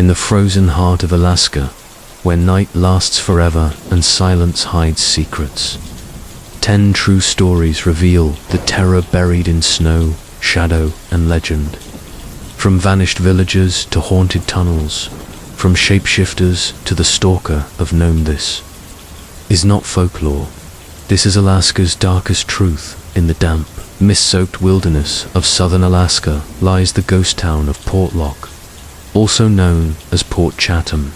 in the frozen heart of Alaska, where night lasts forever and silence hides secrets. 10 true stories reveal the terror buried in snow, shadow, and legend. From vanished villages to haunted tunnels, from shapeshifters to the stalker of Nome, this is not folklore. This is Alaska's darkest truth. In the damp, mist-soaked wilderness of southern Alaska lies the ghost town of Portlock, also known as Port Chatham.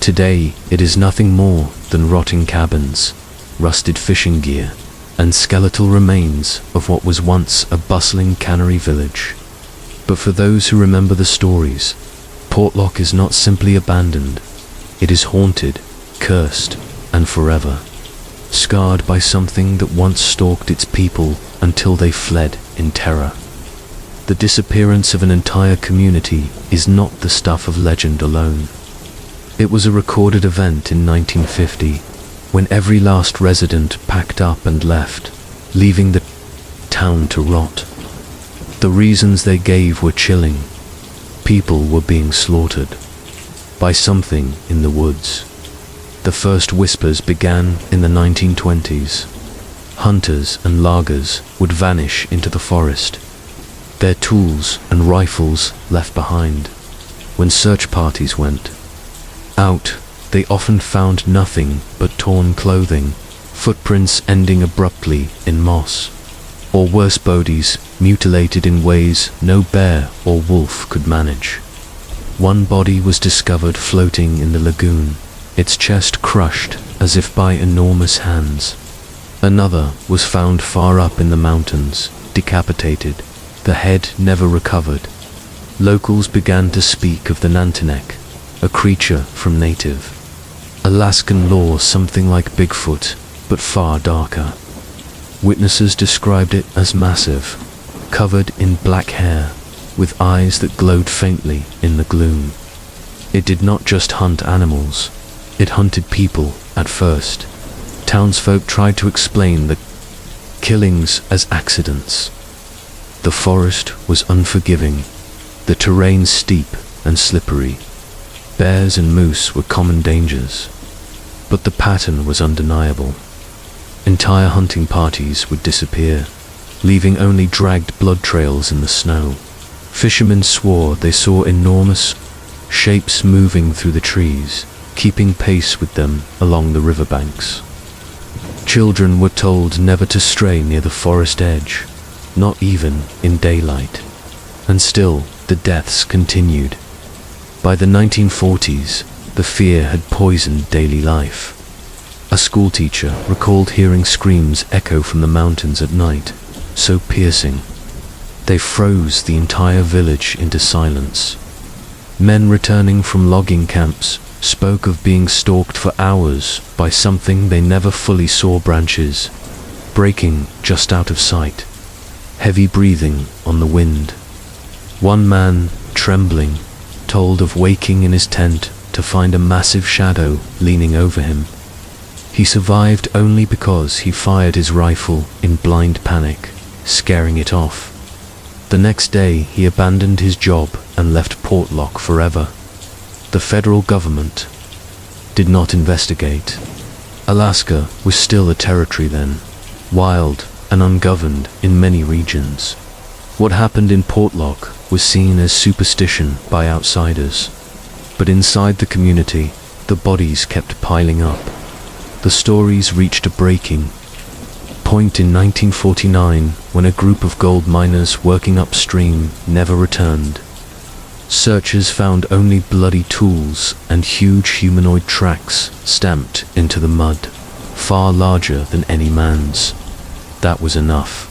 Today, it is nothing more than rotting cabins, rusted fishing gear, and skeletal remains of what was once a bustling cannery village. But for those who remember the stories, Portlock is not simply abandoned. It is haunted, cursed, and forever scarred by something that once stalked its people until they fled in terror. The disappearance of an entire community is not the stuff of legend alone. It was a recorded event in 1950, when every last resident packed up and left, leaving the town to rot. The reasons they gave were chilling. People were being slaughtered by something in the woods. The first whispers began in the 1920s. Hunters and loggers would vanish into the forest, their tools and rifles left behind. When search parties went out, they often found nothing but torn clothing, footprints ending abruptly in moss, or worse, bodies mutilated in ways no bear or wolf could manage. One body was discovered floating in the lagoon, its chest crushed as if by enormous hands. Another was found far up in the mountains, decapitated, the head never recovered. Locals began to speak of the Nantinek, a creature from native Alaskan lore, something like Bigfoot, but far darker. Witnesses described it as massive, covered in black hair, with eyes that glowed faintly in the gloom. It did not just hunt animals, it hunted people at first. Townsfolk tried to explain the killings as accidents. The forest was unforgiving, the terrain steep and slippery. Bears and moose were common dangers, but the pattern was undeniable. Entire hunting parties would disappear, leaving only dragged blood trails in the snow. Fishermen swore they saw enormous shapes moving through the trees, keeping pace with them along the riverbanks. Children were told never to stray near the forest edge, not even in daylight. And still, the deaths continued. By the 1940s, the fear had poisoned daily life. A schoolteacher recalled hearing screams echo from the mountains at night, so piercing. They froze the entire village into silence. Men returning from logging camps spoke of being stalked for hours by something they never fully saw, branches breaking just out of sight, heavy breathing on the wind. One man, trembling, told of waking in his tent to find a massive shadow leaning over him. He survived only because he fired his rifle in blind panic, scaring it off. The next day, he abandoned his job and left Portlock forever. The federal government did not investigate. Alaska was still a territory then, wild and ungoverned in many regions. What happened in Portlock was seen as superstition by outsiders, but inside the community, the bodies kept piling up. The stories reached a breaking point in 1949 when a group of gold miners working upstream never returned. Searchers found only bloody tools and huge humanoid tracks stamped into the mud, far larger than any man's. That was enough.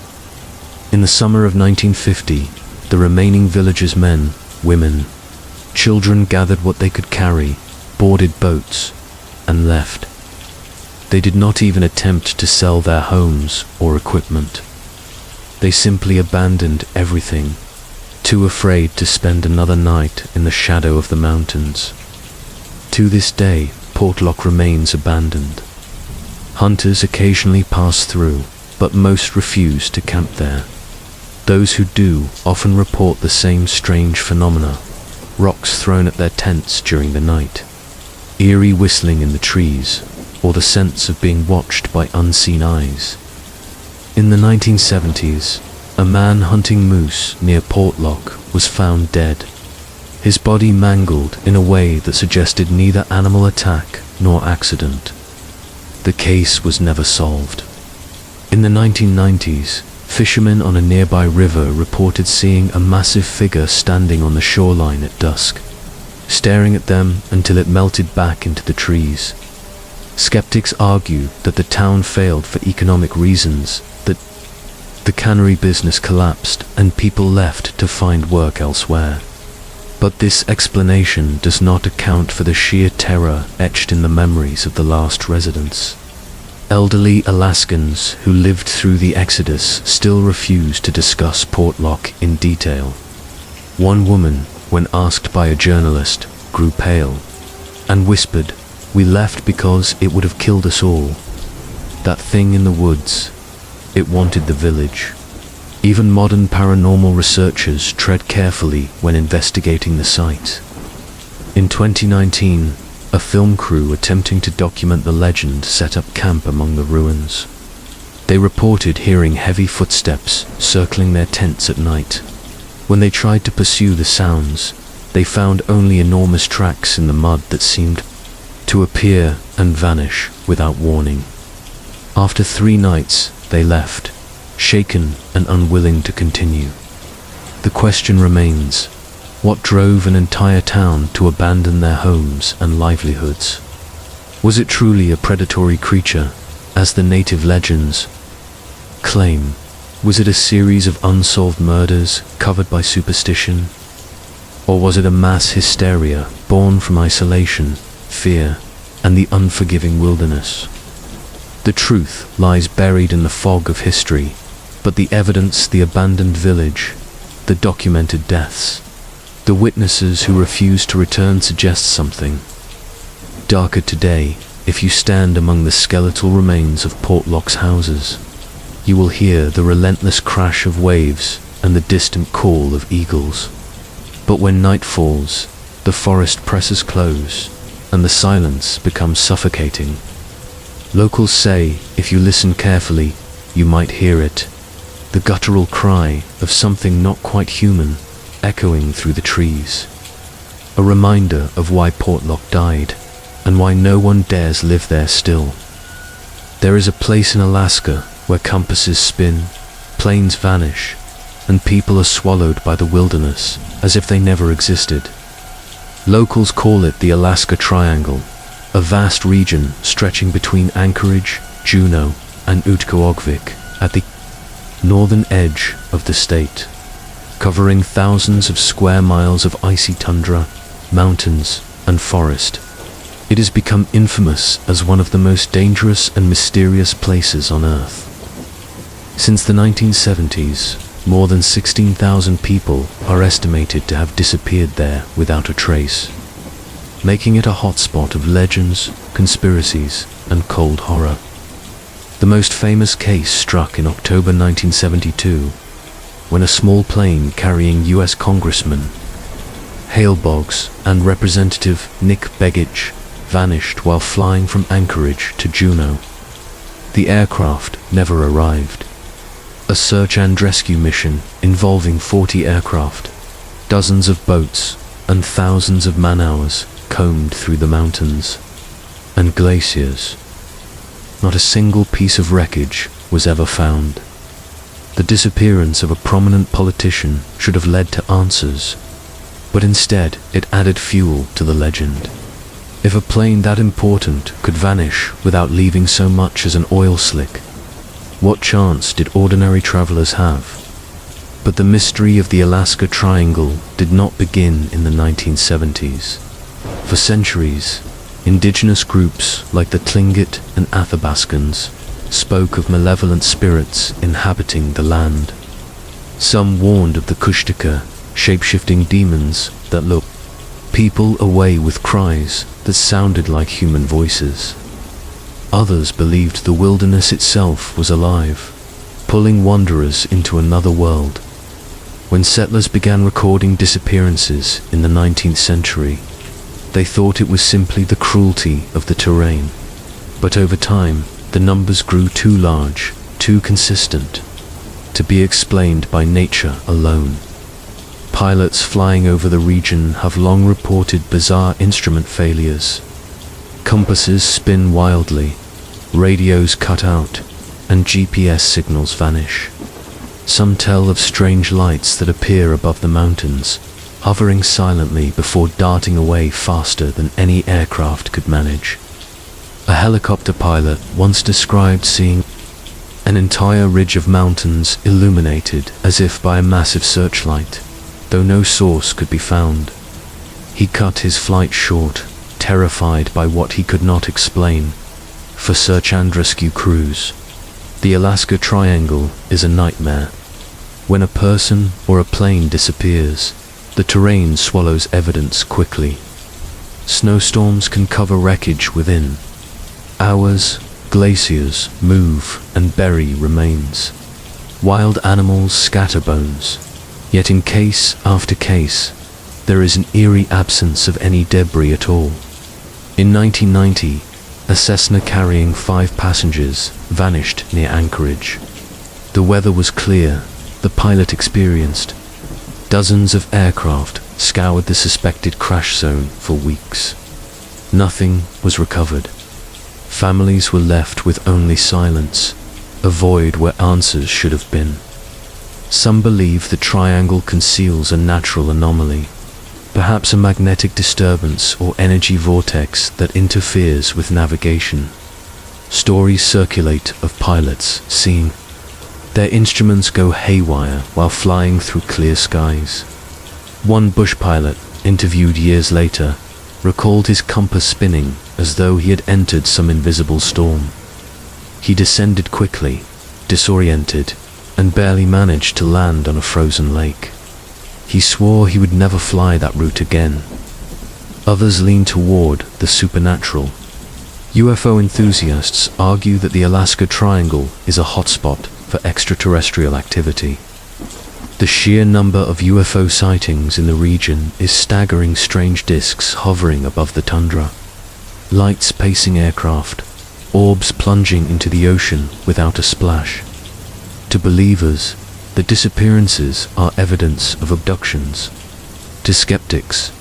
In the summer of 1950, the remaining villagers' men, women, children gathered what they could carry, boarded boats, and left. They did not even attempt to sell their homes or equipment. They simply abandoned everything, too afraid to spend another night in the shadow of the mountains. To this day, Portlock remains abandoned. Hunters occasionally pass through, but most refuse to camp there. Those who do often report the same strange phenomena: rocks thrown at their tents during the night, eerie whistling in the trees, or the sense of being watched by unseen eyes. In the 1970s, a man hunting moose near Portlock was found dead, his body mangled in a way that suggested neither animal attack nor accident. The case was never solved. In the 1990s, fishermen on a nearby river reported seeing a massive figure standing on the shoreline at dusk, staring at them until it melted back into the trees. Skeptics argue that the town failed for economic reasons, that the cannery business collapsed and people left to find work elsewhere. But this explanation does not account for the sheer terror etched in the memories of the last residents. Elderly Alaskans who lived through the Exodus still refuse to discuss Portlock in detail. One woman, when asked by a journalist, grew pale and whispered, "We left because it would have killed us all. That thing in the woods, it wanted the village." Even modern paranormal researchers tread carefully when investigating the site. In 2019, a film crew attempting to document the legend set up camp among the ruins. They reported hearing heavy footsteps circling their tents at night. When they tried to pursue the sounds, they found only enormous tracks in the mud that seemed to appear and vanish without warning. After 3 nights, they left, shaken and unwilling to continue. The question remains, what drove an entire town to abandon their homes and livelihoods? Was it truly a predatory creature, as the native legends claim? Was it a series of unsolved murders covered by superstition? Or was it a mass hysteria born from isolation, fear, and the unforgiving wilderness? The truth lies buried in the fog of history, but the evidence, the abandoned village, the documented deaths, the witnesses who refuse to return suggests something. Darker today, if you stand among the skeletal remains of Portlock's houses, you will hear the relentless crash of waves and the distant call of eagles. But when night falls, the forest presses close, and the silence becomes suffocating. Locals say, if you listen carefully, you might hear it, the guttural cry of something not quite human, echoing through the trees. A reminder of why Portlock died, and why no one dares live there still. There is a place in Alaska where compasses spin, planes vanish, and people are swallowed by the wilderness as if they never existed. Locals call it the Alaska Triangle, a vast region stretching between Anchorage, Juneau, and Utqiagvik at the northern edge of the state, covering thousands of square miles of icy tundra, mountains, and forest. It has become infamous as one of the most dangerous and mysterious places on Earth. Since the 1970s, more than 16,000 people are estimated to have disappeared there without a trace, making it a hotspot of legends, conspiracies, and cold horror. The most famous case struck in October 1972, when a small plane carrying US Congressman Hale Boggs and Representative Nick Begich vanished while flying from Anchorage to Juneau. The aircraft never arrived. A search and rescue mission involving 40 aircraft, dozens of boats, and thousands of man-hours combed through the mountains and glaciers. Not a single piece of wreckage was ever found. The disappearance of a prominent politician should have led to answers, but instead it added fuel to the legend. If a plane that important could vanish without leaving so much as an oil slick, what chance did ordinary travelers have? But the mystery of the Alaska Triangle did not begin in the 1970s. For centuries, indigenous groups like the Tlingit and Athabascans spoke of malevolent spirits inhabiting the land. Some warned of the Kushtaka, shape-shifting demons that lure people away with cries that sounded like human voices. Others believed the wilderness itself was alive, pulling wanderers into another world. When settlers began recording disappearances in the 19th century, they thought it was simply the cruelty of the terrain. But over time, the numbers grew too large, too consistent, to be explained by nature alone. Pilots flying over the region have long reported bizarre instrument failures. Compasses spin wildly, radios cut out, and GPS signals vanish. Some tell of strange lights that appear above the mountains, hovering silently before darting away faster than any aircraft could manage. A helicopter pilot once described seeing an entire ridge of mountains illuminated as if by a massive searchlight, though no source could be found. He cut his flight short, terrified by what he could not explain. For search and rescue crews, the Alaska Triangle is a nightmare. When a person or a plane disappears, the terrain swallows evidence quickly. Snowstorms can cover wreckage within hours. Glaciers move and bury remains. Wild animals scatter bones. Yet in case after case, there is an eerie absence of any debris at all. In 1990, a Cessna carrying 5 passengers vanished near Anchorage. The weather was clear, the pilot experienced. Dozens of aircraft scoured the suspected crash zone for weeks. Nothing was recovered. Families were left with only silence, a void where answers should have been. Some believe the triangle conceals a natural anomaly, perhaps a magnetic disturbance or energy vortex that interferes with navigation. Stories circulate of pilots seeing their instruments go haywire while flying through clear skies. One bush pilot, interviewed years later, recalled his compass spinning as though he had entered some invisible storm. He descended quickly, disoriented, and barely managed to land on a frozen lake. He swore he would never fly that route again. Others lean toward the supernatural. UFO enthusiasts argue that the Alaska Triangle is a hotspot for extraterrestrial activity. The sheer number of UFO sightings in the region is staggering. Strange disks hovering above the tundra, lights pacing aircraft, orbs plunging into the ocean without a splash. To believers, the disappearances are evidence of abductions. To skeptics,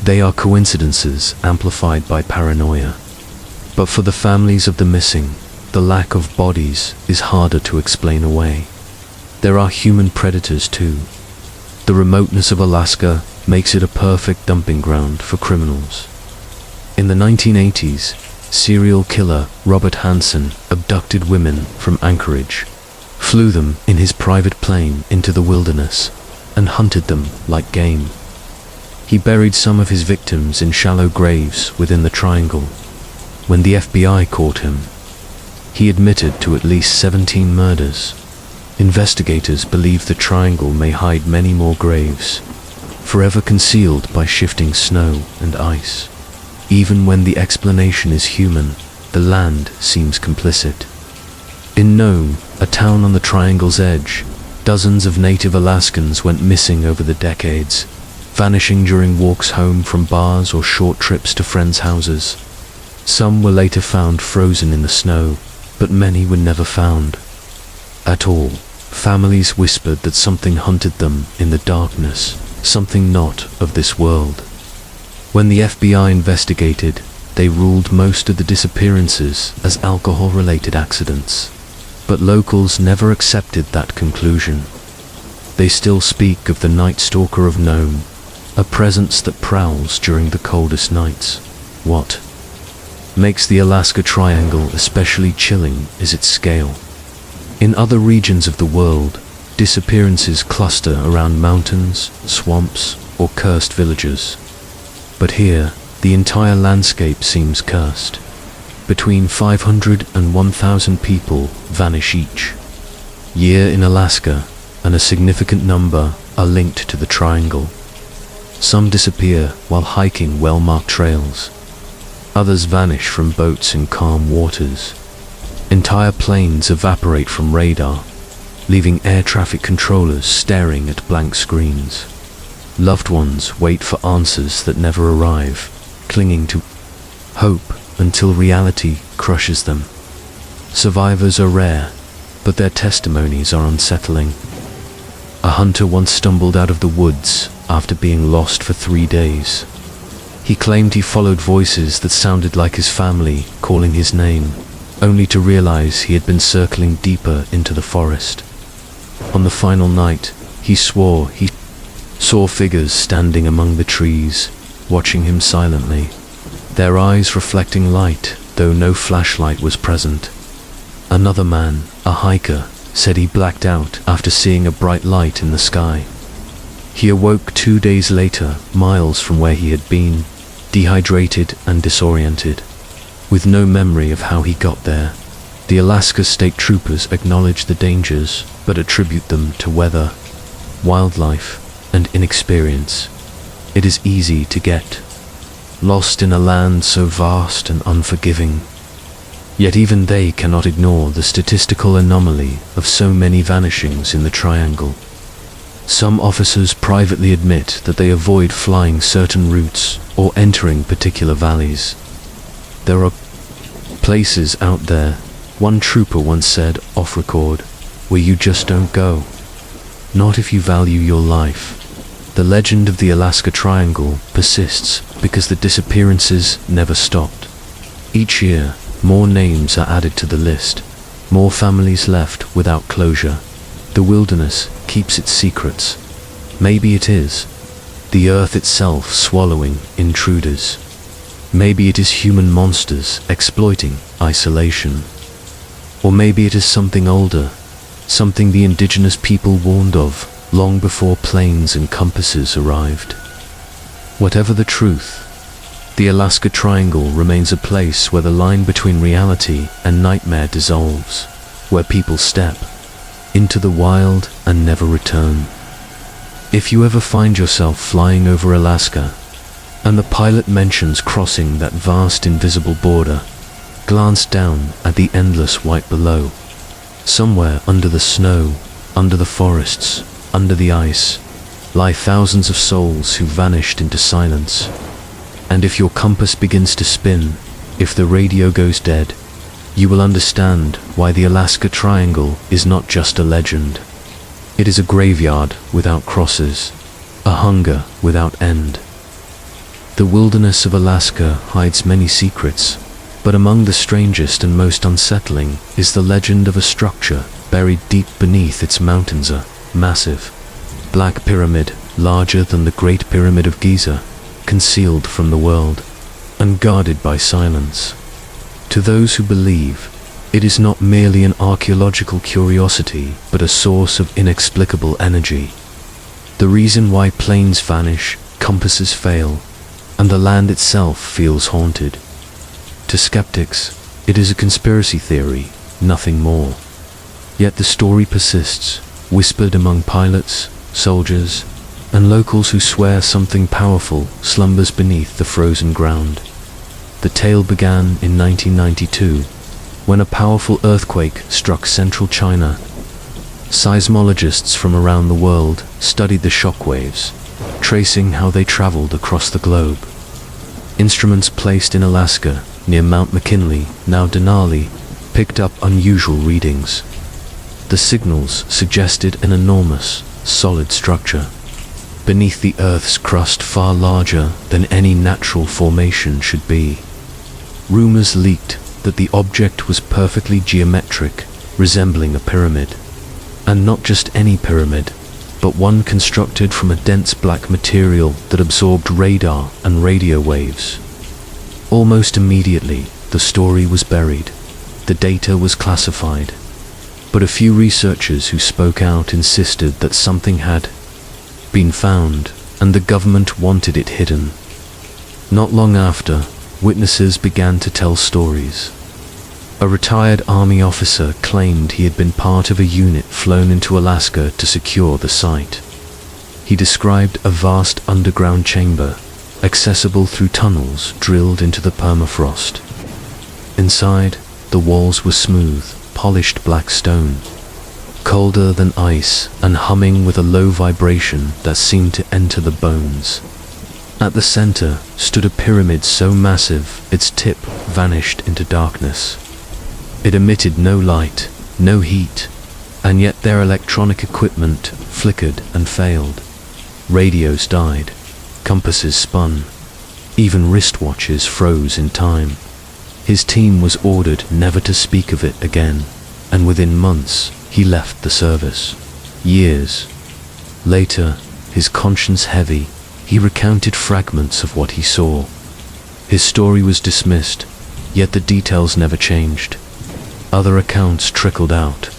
they are coincidences amplified by paranoia. But for the families of the missing, the lack of bodies is harder to explain away. There are human predators too. The remoteness of Alaska makes it a perfect dumping ground for criminals. In the 1980s, serial killer Robert Hansen abducted women from Anchorage, flew them in his private plane into the wilderness, and hunted them like game. He buried some of his victims in shallow graves within the triangle. When the FBI caught him, he admitted to at least 17 murders. Investigators believe the triangle may hide many more graves, forever concealed by shifting snow and ice. Even when the explanation is human, the land seems complicit. In Nome, a town on the triangle's edge, dozens of native Alaskans went missing over the decades, vanishing during walks home from bars or short trips to friends' houses. Some were later found frozen in the snow, but many were never found at all. Families whispered that something hunted them in the darkness, something not of this world. When the FBI investigated, they ruled most of the disappearances as alcohol-related accidents. But locals never accepted that conclusion. They still speak of the Night Stalker of Nome, a presence that prowls during the coldest nights. What makes the Alaska Triangle especially chilling is its scale. In other regions of the world, disappearances cluster around mountains, swamps, or cursed villages. But here, the entire landscape seems cursed. Between 500 and 1,000 people vanish each year in Alaska, and a significant number are linked to the triangle. Some disappear while hiking well-marked trails. Others vanish from boats in calm waters. Entire plains evaporate from radar, leaving air traffic controllers staring at blank screens. Loved ones wait for answers that never arrive, clinging to hope until reality crushes them. Survivors are rare, but their testimonies are unsettling. A hunter once stumbled out of the woods after being lost for 3 days. He claimed he followed voices that sounded like his family calling his name, only to realize he had been circling deeper into the forest. On the final night, he swore he saw figures standing among the trees, watching him silently, their eyes reflecting light, though no flashlight was present. Another man, a hiker, said he blacked out after seeing a bright light in the sky. He awoke 2 days later, miles from where he had been, dehydrated and disoriented, with no memory of how he got there. The Alaska State Troopers acknowledge the dangers, but attribute them to weather, wildlife, and inexperience. It is easy to get lost in a land so vast and unforgiving. Yet even they cannot ignore the statistical anomaly of so many vanishings in the Triangle. Some officers privately admit that they avoid flying certain routes or entering particular valleys. There are places out there, one trooper once said off record, where you just don't go. Not if you value your life. The legend of the Alaska Triangle persists because the disappearances never stopped. Each year, more names are added to the list, more families left without closure. The wilderness keeps its secrets. Maybe it is the earth itself swallowing intruders. Maybe it is human monsters exploiting isolation. Or maybe it is something older, something the indigenous people warned of long before planes and compasses arrived. Whatever the truth, the Alaska Triangle remains a place where the line between reality and nightmare dissolves, where people step into the wild and never return. If you ever find yourself flying over Alaska, and the pilot mentions crossing that vast invisible border, glance down at the endless white below. Somewhere under the snow, under the forests, under the ice, lie thousands of souls who vanished into silence. And if your compass begins to spin, if the radio goes dead, you will understand why the Alaska Triangle is not just a legend. It is a graveyard without crosses, a hunger without end. The wilderness of Alaska hides many secrets, but among the strangest and most unsettling is the legend of a structure buried deep beneath its mountains, a massive black pyramid larger than the Great Pyramid of Giza, concealed from the world, and guarded by silence. To those who believe, it is not merely an archaeological curiosity, but a source of inexplicable energy. The reason why planes vanish, compasses fail, and the land itself feels haunted. To skeptics, it is a conspiracy theory, nothing more. Yet the story persists, whispered among pilots, soldiers, and locals who swear something powerful slumbers beneath the frozen ground. The tale began in 1992, when a powerful earthquake struck central China. Seismologists from around the world studied the shockwaves, tracing how they traveled across the globe. Instruments placed in Alaska, near Mount McKinley, now Denali, picked up unusual readings. The signals suggested an enormous, solid structure beneath the Earth's crust, far larger than any natural formation should be. Rumors leaked that the object was perfectly geometric, resembling a pyramid. And not just any pyramid, but one constructed from a dense black material that absorbed radar and radio waves. Almost immediately, the story was buried. The data was classified. But a few researchers who spoke out insisted that something had been found, and the government wanted it hidden. Not long after, witnesses began to tell stories. A retired army officer claimed he had been part of a unit flown into Alaska to secure the site. He described a vast underground chamber, accessible through tunnels drilled into the permafrost. Inside, the walls were smooth, polished black stone. colder than ice and humming with a low vibration that seemed to enter the bones. At the center stood a pyramid so massive its tip vanished into darkness. It emitted no light, no heat, and yet their electronic equipment flickered and failed. Radios died, compasses spun, even wristwatches froze in time. His team was ordered never to speak of it again, and within months he left the service. Years later, his conscience heavy, he recounted fragments of what he saw. His story was dismissed, yet the details never changed. Other accounts trickled out.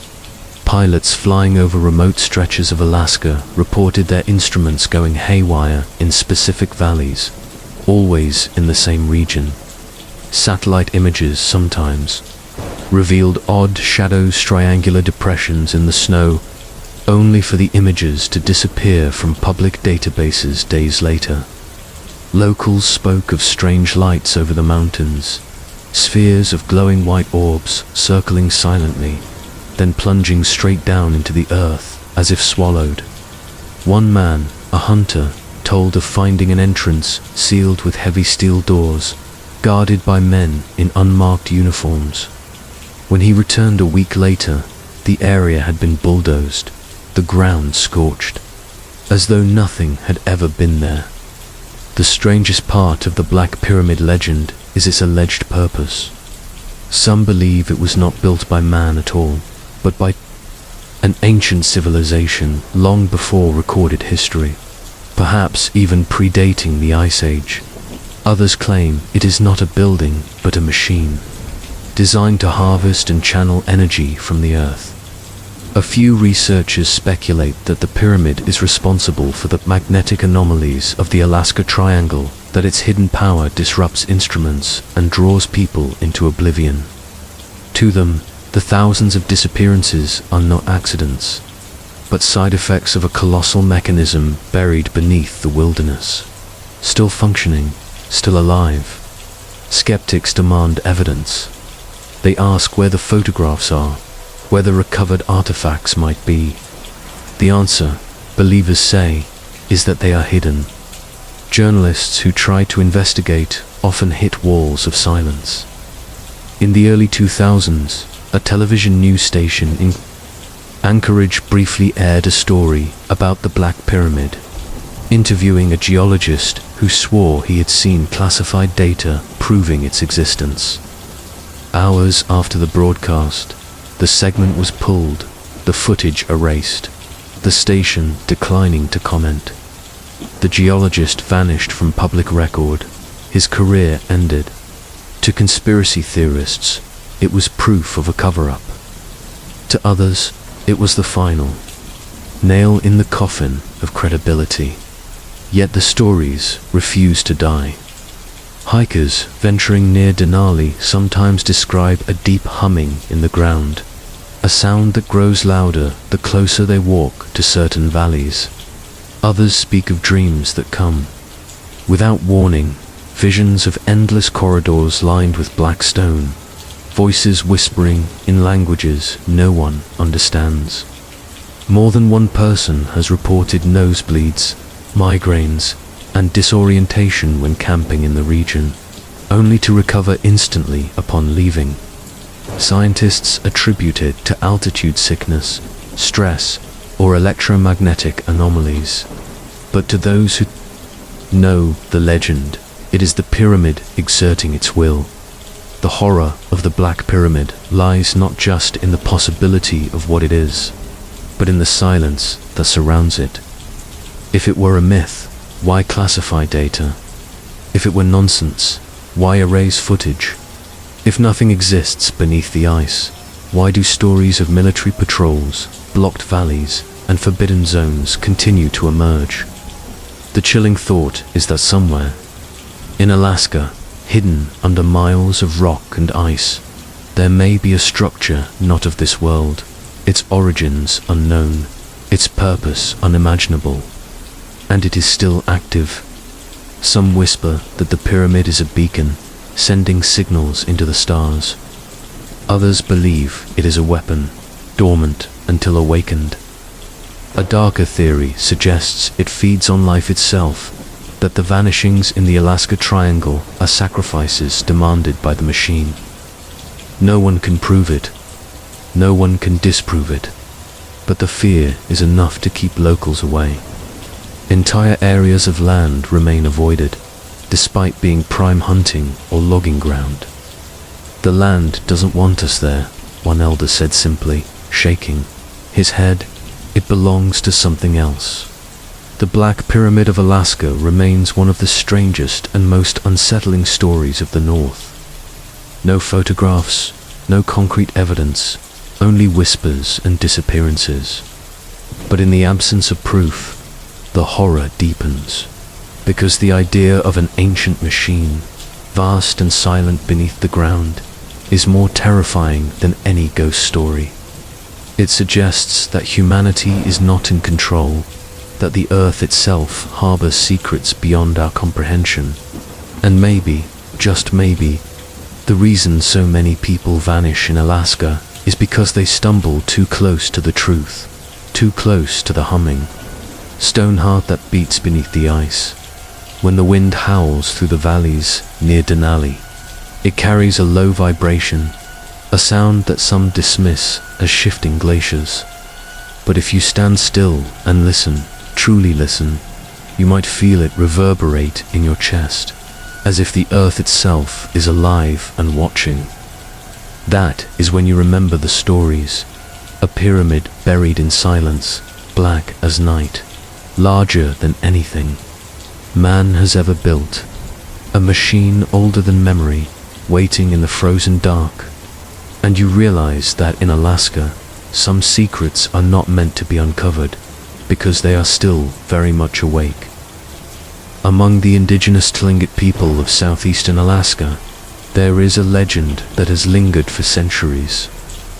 Pilots flying over remote stretches of Alaska reported their instruments going haywire in specific valleys, always in the same region. Satellite images sometimes revealed odd shadows, triangular depressions in the snow, only for the images to disappear from public databases days later. Locals spoke of strange lights over the mountains, spheres of glowing white orbs circling silently, then plunging straight down into the earth as if swallowed. One man, a hunter, told of finding an entrance sealed with heavy steel doors, guarded by men in unmarked uniforms. When he returned a week later, the area had been bulldozed, the ground scorched, as though nothing had ever been there. The strangest part of the Black Pyramid legend is its alleged purpose. Some believe it was not built by man at all, but by an ancient civilization long before recorded history, perhaps even predating the Ice Age. Others claim it is not a building, but a machine, designed to harvest and channel energy from the earth. A few researchers speculate that the pyramid is responsible for the magnetic anomalies of the Alaska Triangle, that its hidden power disrupts instruments and draws people into oblivion. To them, the thousands of disappearances are not accidents, but side effects of a colossal mechanism buried beneath the wilderness. Still functioning, still alive. Skeptics demand evidence. They ask where the photographs are, where the recovered artifacts might be. The answer, believers say, is that they are hidden. Journalists who try to investigate often hit walls of silence. In the early 2000s, a television news station in Anchorage briefly aired a story about the Black Pyramid, interviewing a geologist who swore he had seen classified data proving its existence. Hours after the broadcast, the segment was pulled, the footage erased, the station declining to comment. The geologist vanished from public record, his career ended. To conspiracy theorists, it was proof of a cover-up. To others, it was the final nail in the coffin of credibility. Yet the stories refuse to die. Hikers venturing near Denali sometimes describe a deep humming in the ground, a sound that grows louder the closer they walk to certain valleys. Others speak of dreams that come without warning, visions of endless corridors lined with black stone, voices whispering in languages no one understands. More than one person has reported nosebleeds, migraines, and disorientation when camping in the region, only to recover instantly upon leaving. Scientists attribute it to altitude sickness, stress, or electromagnetic anomalies. But to those who know the legend, it is the pyramid exerting its will. The horror of the Black Pyramid lies not just in the possibility of what it is, but in the silence that surrounds it. If it were a myth, why classify data? If it were nonsense, why erase footage? If nothing exists beneath the ice, why do stories of military patrols, blocked valleys, and forbidden zones continue to emerge? The chilling thought is that somewhere, in Alaska, hidden under miles of rock and ice, there may be a structure not of this world, its origins unknown, its purpose unimaginable, and it is still active. Some whisper that the pyramid is a beacon, sending signals into the stars. Others believe it is a weapon, dormant until awakened. A darker theory suggests it feeds on life itself, that the vanishings in the Alaska Triangle are sacrifices demanded by the machine. No one can prove it, no one can disprove it, but the fear is enough to keep locals away. Entire areas of land remain avoided, despite being prime hunting or logging ground. The land doesn't want us there, one elder said simply, shaking his head. It belongs to something else. The Black Pyramid of Alaska remains one of the strangest and most unsettling stories of the North. No photographs, no concrete evidence, only whispers and disappearances. But in the absence of proof, the horror deepens, because the idea of an ancient machine, vast and silent beneath the ground, is more terrifying than any ghost story. It suggests that humanity is not in control, that the earth itself harbors secrets beyond our comprehension, and maybe, just maybe, the reason so many people vanish in Alaska is because they stumble too close to the truth, too close to the humming Stoneheart that beats beneath the ice. When the wind howls through the valleys near Denali, it carries a low vibration, a sound that some dismiss as shifting glaciers. But if you stand still and listen, truly listen, you might feel it reverberate in your chest, as if the earth itself is alive and watching. That is when you remember the stories. A pyramid buried in silence, black as night, larger than anything man has ever built. A machine older than memory, waiting in the frozen dark. And you realize that in Alaska, some secrets are not meant to be uncovered, because they are still very much awake. Among the indigenous Tlingit people of southeastern Alaska, there is a legend that has lingered for centuries,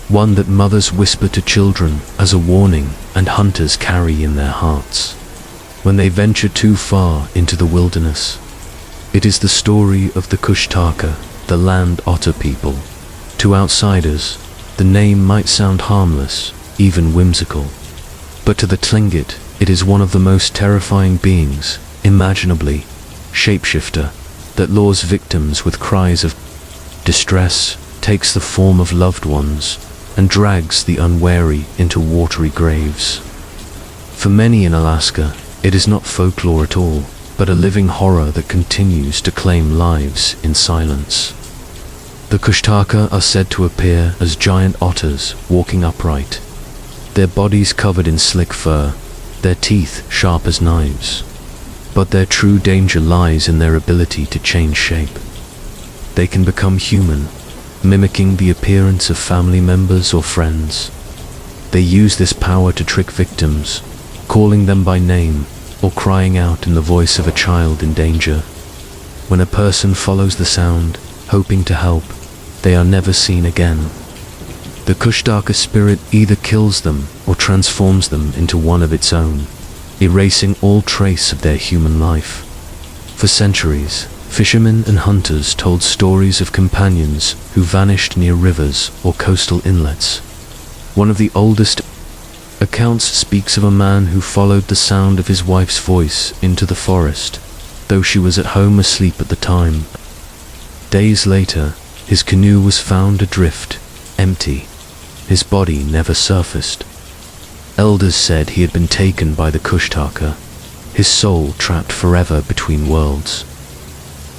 one that mothers whisper to children as a warning and hunters carry in their hearts when they venture too far into the wilderness. It is the story of the Kushtaka, the land otter people. To outsiders, the name might sound harmless, even whimsical, but to the Tlingit, it is one of the most terrifying beings imaginably, shapeshifter, that lures victims with cries of distress, takes the form of loved ones, and drags the unwary into watery graves. For many in Alaska, it is not folklore at all, but a living horror that continues to claim lives in silence. The Kushtaka are said to appear as giant otters walking upright, their bodies covered in slick fur, their teeth sharp as knives. But their true danger lies in their ability to change shape. They can become human, mimicking the appearance of family members or friends. They use this power to trick victims, calling them by name or crying out in the voice of a child in danger. When a person follows the sound, hoping to help, they are never seen again. The Kushtaka spirit either kills them or transforms them into one of its own, erasing all trace of their human life. For centuries, fishermen and hunters told stories of companions who vanished near rivers or coastal inlets. One of the oldest accounts speaks of a man who followed the sound of his wife's voice into the forest, though she was at home asleep at the time. Days later, his canoe was found adrift, empty. His body never surfaced. Elders said he had been taken by the Kushtaka, his soul trapped forever between worlds.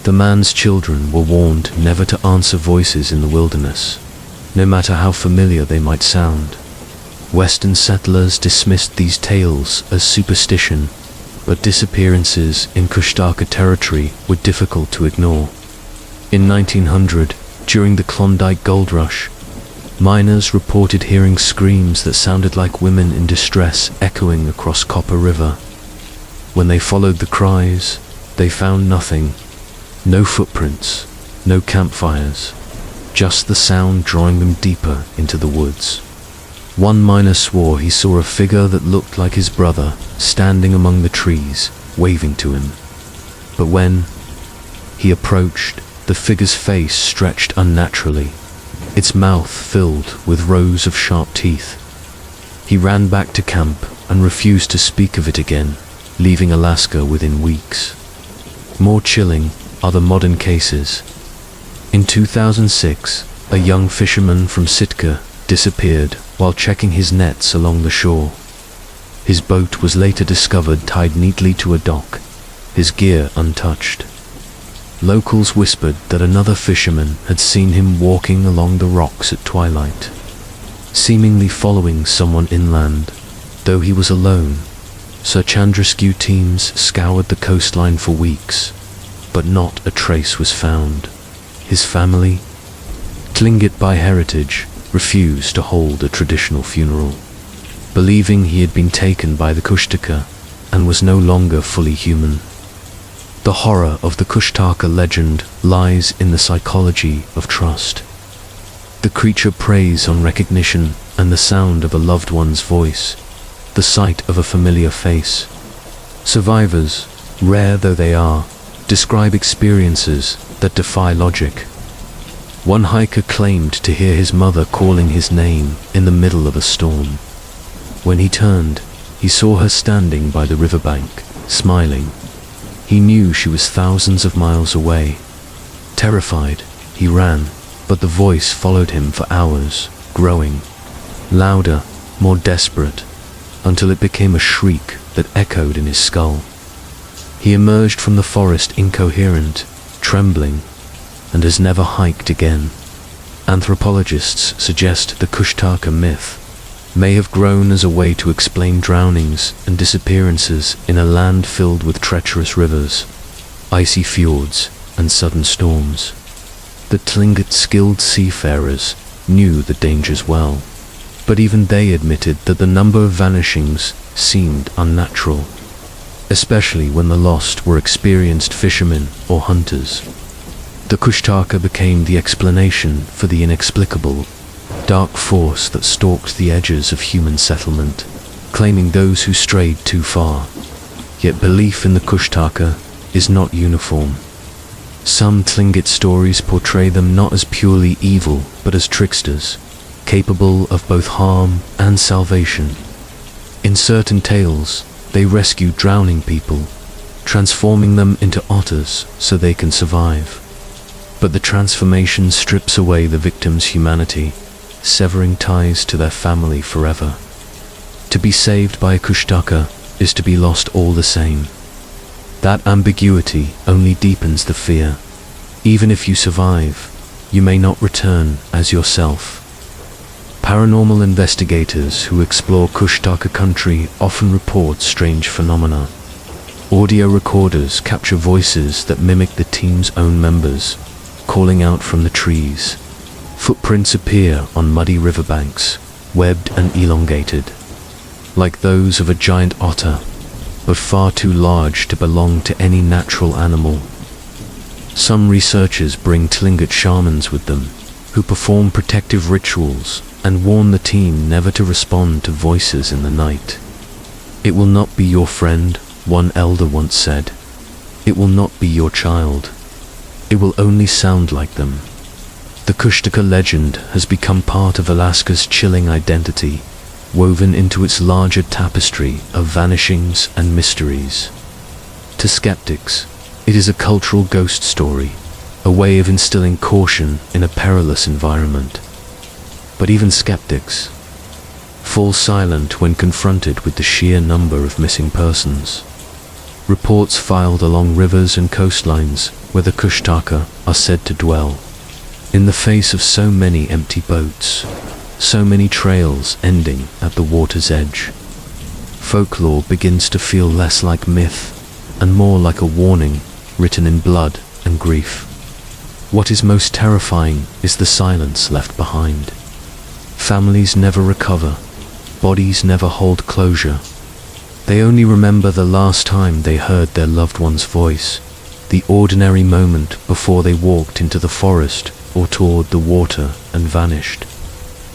The man's children were warned never to answer voices in the wilderness, no matter how familiar they might sound. Western settlers dismissed these tales as superstition, but disappearances in Kushtaka territory were difficult to ignore. In 1900, during the Klondike Gold Rush, miners reported hearing screams that sounded like women in distress echoing across Copper River. When they followed the cries, they found nothing. No footprints, no campfires, just the sound drawing them deeper into the woods. One miner swore he saw a figure that looked like his brother standing among the trees, waving to him. But when he approached, the figure's face stretched unnaturally, its mouth filled with rows of sharp teeth. He ran back to camp and refused to speak of it again, leaving Alaska within weeks. More chilling are the modern cases. In 2006, a young fisherman from Sitka disappeared while checking his nets along the shore. His boat was later discovered tied neatly to a dock, his gear untouched. Locals whispered that another fisherman had seen him walking along the rocks at twilight, seemingly following someone inland. Though he was alone, search and rescue teams scoured the coastline for weeks, but not a trace was found. His family, Tlingit by heritage, refused to hold a traditional funeral, believing he had been taken by the Kushtaka and was no longer fully human. The horror of the Kushtaka legend lies in the psychology of trust. The creature preys on recognition and the sound of a loved one's voice, the sight of a familiar face. Survivors, rare though they are, describe experiences that defy logic. One hiker claimed to hear his mother calling his name in the middle of a storm. When he turned, he saw her standing by the riverbank, smiling. He knew she was thousands of miles away. Terrified, he ran, but the voice followed him for hours, growing louder, more desperate, until it became a shriek that echoed in his skull. He emerged from the forest incoherent, trembling, and has never hiked again. Anthropologists suggest the Kushtaka myth may have grown as a way to explain drownings and disappearances in a land filled with treacherous rivers, icy fjords, and sudden storms. The Tlingit skilled seafarers knew the dangers well, but even they admitted that the number of vanishings seemed unnatural, especially when the lost were experienced fishermen or hunters. The Kushtaka became the explanation for the inexplicable, dark force that stalked the edges of human settlement, claiming those who strayed too far. Yet belief in the Kushtaka is not uniform. Some Tlingit stories portray them not as purely evil, but as tricksters, capable of both harm and salvation. In certain tales, they rescue drowning people, transforming them into otters so they can survive. But the transformation strips away the victim's humanity, severing ties to their family forever. To be saved by a Kushtaka is to be lost all the same. That ambiguity only deepens the fear. Even if you survive, you may not return as yourself. Paranormal investigators who explore Kushtaka country often report strange phenomena. Audio recorders capture voices that mimic the team's own members, calling out from the trees. Footprints appear on muddy riverbanks, webbed and elongated, like those of a giant otter, but far too large to belong to any natural animal. Some researchers bring Tlingit shamans with them, who perform protective rituals and warn the team never to respond to voices in the night. "It will not be your friend," one elder once said. "It will not be your child. It will only sound like them." The Kushtaka legend has become part of Alaska's chilling identity, woven into its larger tapestry of vanishings and mysteries. To skeptics, it is a cultural ghost story, a way of instilling caution in a perilous environment. But even skeptics fall silent when confronted with the sheer number of missing persons. Reports filed along rivers and coastlines where the Kushtaka are said to dwell. In the face of so many empty boats, so many trails ending at the water's edge, folklore begins to feel less like myth and more like a warning written in blood and grief. What is most terrifying is the silence left behind. Families never recover, bodies never hold closure. They only remember the last time they heard their loved one's voice, the ordinary moment before they walked into the forest or toward the water and vanished.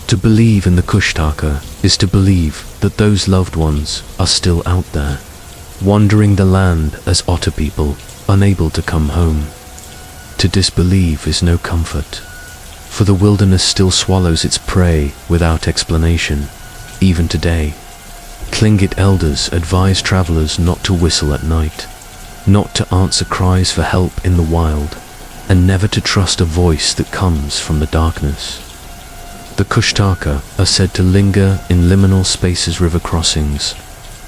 To believe in the Kushtaka is to believe that those loved ones are still out there, wandering the land as otter people, unable to come home. To disbelieve is no comfort, for the wilderness still swallows its prey without explanation. even today. Tlingit elders advise travelers not to whistle at night, not to answer cries for help in the wild, and never to trust a voice that comes from the darkness. The Kushtaka are said to linger in liminal spaces, river crossings,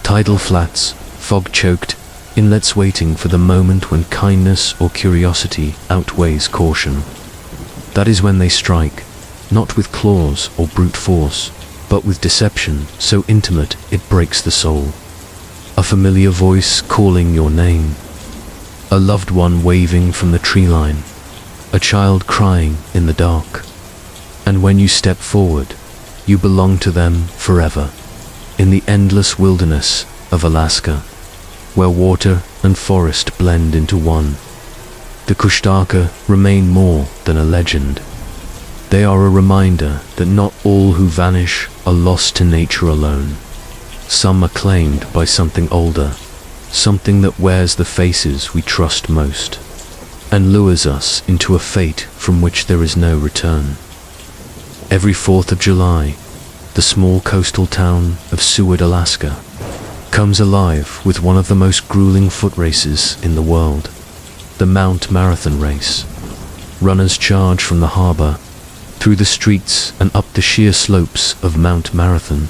tidal flats, fog-choked inlets, waiting for the moment when kindness or curiosity outweighs caution. That is when they strike, not with claws or brute force, but with deception so intimate it breaks the soul. A familiar voice calling your name, a loved one waving from the tree line, a child crying in the dark. And when you step forward, you belong to them forever, in the endless wilderness of Alaska, where water and forest blend into one. The Kushtaka remain more than a legend. They are a reminder that not all who vanish are lost to nature alone. Some are claimed by something older, something that wears the faces we trust most, and lures us into a fate from which there is no return. Every 4th of July, the small coastal town of Seward, Alaska, comes alive with one of the most grueling foot races in the world, the Mount Marathon Race. Runners charge from the harbor, through the streets and up the sheer slopes of Mount Marathon,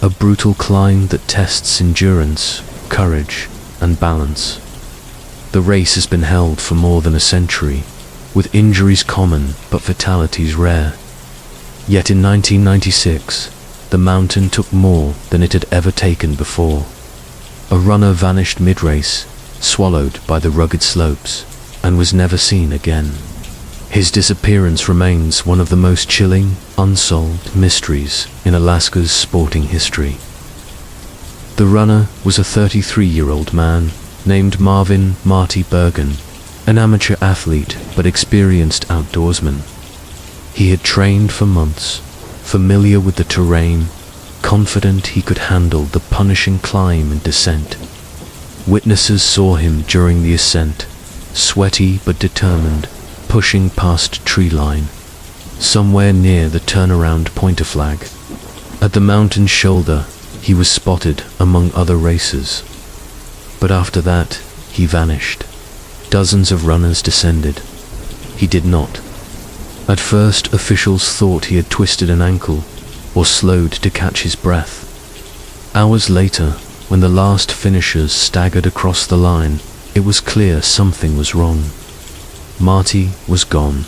a brutal climb that tests endurance, courage, and balance. The race has been held for more than a century, with injuries common but fatalities rare. Yet in 1996, the mountain took more than it had ever taken before. A runner vanished mid-race, swallowed by the rugged slopes, and was never seen again. His disappearance remains one of the most chilling, unsolved mysteries in Alaska's sporting history. The runner was a 33-year-old man named Marvin "Marty" Bergen, an amateur athlete but experienced outdoorsman. He had trained for months, familiar with the terrain, confident he could handle the punishing climb and descent. Witnesses saw him during the ascent, sweaty but determined, pushing past tree line, somewhere near the turnaround pointer flag. At the mountain's shoulder, he was spotted among other racers. But after that, he vanished. Dozens of runners descended. He did not. At first, officials thought he had twisted an ankle or slowed to catch his breath. Hours later, when the last finishers staggered across the line, it was clear something was wrong. Marty was gone.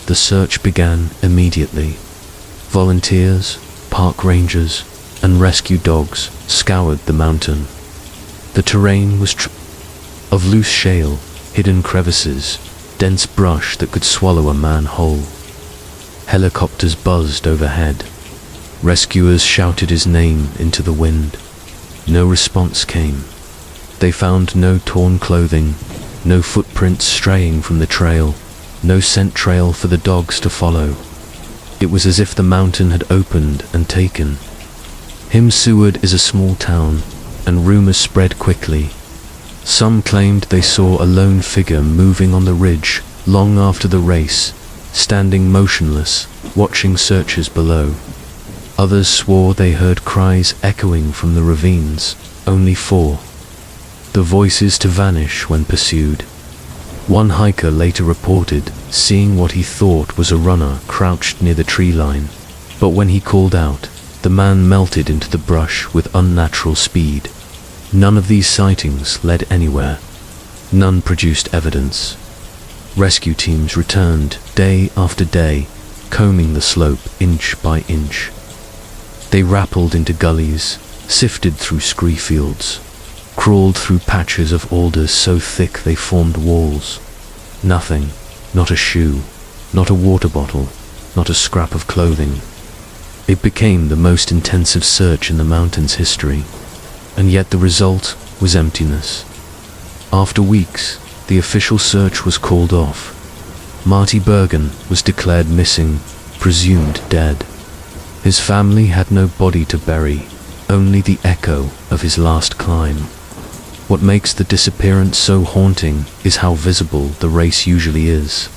The search began immediately. Volunteers, park rangers, and rescue dogs scoured the mountain. The terrain was of loose shale, hidden crevices, dense brush that could swallow a man whole. Helicopters buzzed overhead. Rescuers shouted his name into the wind. No response came. They found no torn clothing, no footprints straying from the trail, no scent trail for the dogs to follow. It was as if the mountain had opened and taken. Seward is a small town, and rumors spread quickly. Some claimed they saw a lone figure moving on the ridge long after the race, standing motionless, watching searchers below. Others swore they heard cries echoing from the ravines, only 4. The voices to vanish when pursued. One hiker later reported seeing what he thought was a runner crouched near the tree line, but when he called out, the man melted into the brush with unnatural speed. None of these sightings led anywhere. None produced evidence. Rescue teams returned day after day, combing the slope inch by inch. They rappelled into gullies, sifted through scree fields, crawled through patches of alders so thick they formed walls. Nothing, not a shoe, not a water bottle, not a scrap of clothing. It became the most intensive search in the mountain's history, and yet the result was emptiness. After weeks, the official search was called off. Marty Bergen was declared missing, presumed dead. His family had no body to bury, only the echo of his last climb. What makes the disappearance so haunting is how visible the race usually is.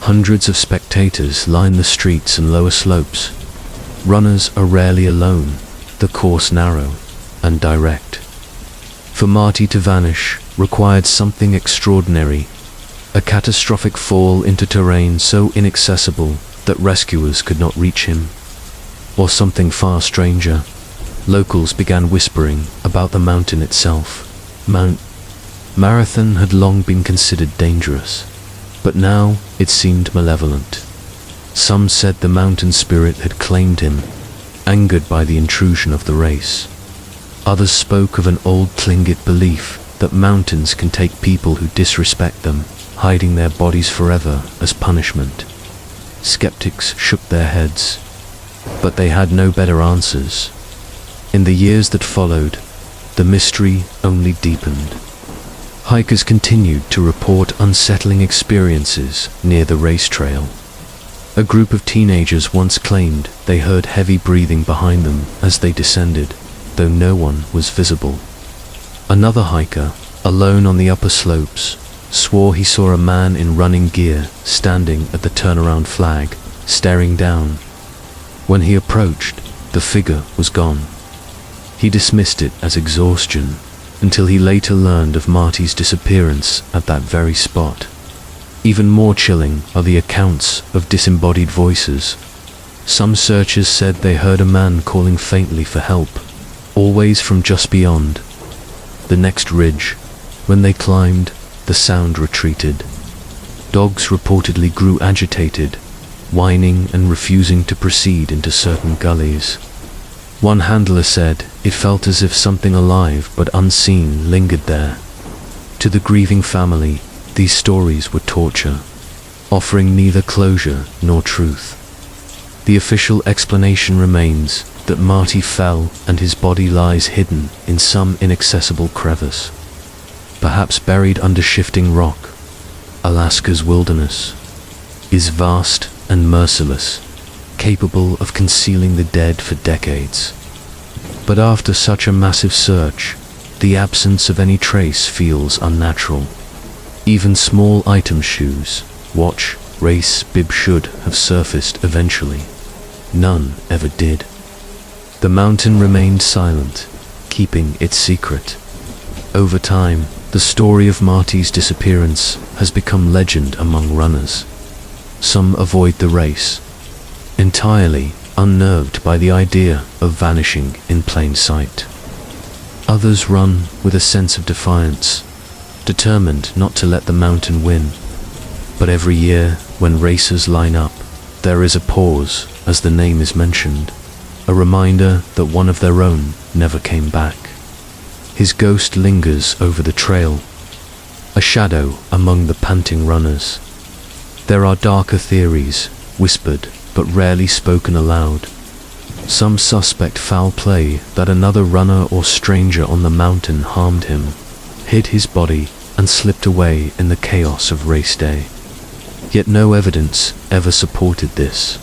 Hundreds of spectators line the streets and lower slopes. runners are rarely alone, the course narrow and direct. For Marty to vanish required something extraordinary, a catastrophic fall into terrain so inaccessible that rescuers could not reach him. Or something far stranger. Locals began whispering about the mountain itself. Mount Marathon had long been considered dangerous, but now it seemed malevolent. Some said the mountain spirit had claimed him, angered by the intrusion of the race. Others spoke of an old Tlingit belief that mountains can take people who disrespect them, hiding their bodies forever as punishment. Skeptics shook their heads, but they had no better answers. In the years that followed, the mystery only deepened. Hikers continued to report unsettling experiences near the race trail. A group of teenagers once claimed they heard heavy breathing behind them as they descended, though no one was visible. Another hiker, alone on the upper slopes, swore he saw a man in running gear standing at the turnaround flag, staring down. When he approached, the figure was gone. He dismissed it as exhaustion, until he later learned of Marty's disappearance at that very spot. Even more chilling are the accounts of disembodied voices. Some searchers said they heard a man calling faintly for help, always from just beyond. The next ridge, when they climbed, the sound retreated. Dogs reportedly grew agitated, whining and refusing to proceed into certain gullies. One handler said it felt as if something alive but unseen lingered there. To the grieving family, these stories were torture, offering neither closure nor truth. The official explanation remains that Marty fell and his body lies hidden in some inaccessible crevice, perhaps buried under shifting rock. Alaska's wilderness is vast and merciless, capable of concealing the dead for decades. But after such a massive search, the absence of any trace feels unnatural. Even small item shoes, watch, race, bib should have surfaced eventually. None ever did. The mountain remained silent, keeping its secret. Over time, the story of Marty's disappearance has become legend among runners. Some avoid the race, entirely unnerved by the idea of vanishing in plain sight. Others run with a sense of defiance, determined not to let the mountain win. But every year, when racers line up, there is a pause as the name is mentioned, a reminder that one of their own never came back. His ghost lingers over the trail, a shadow among the panting runners. There are darker theories, whispered but rarely spoken aloud. Some suspect foul play, that another runner or stranger on the mountain harmed him, hid his body, and slipped away in the chaos of race day. Yet no evidence ever supported this.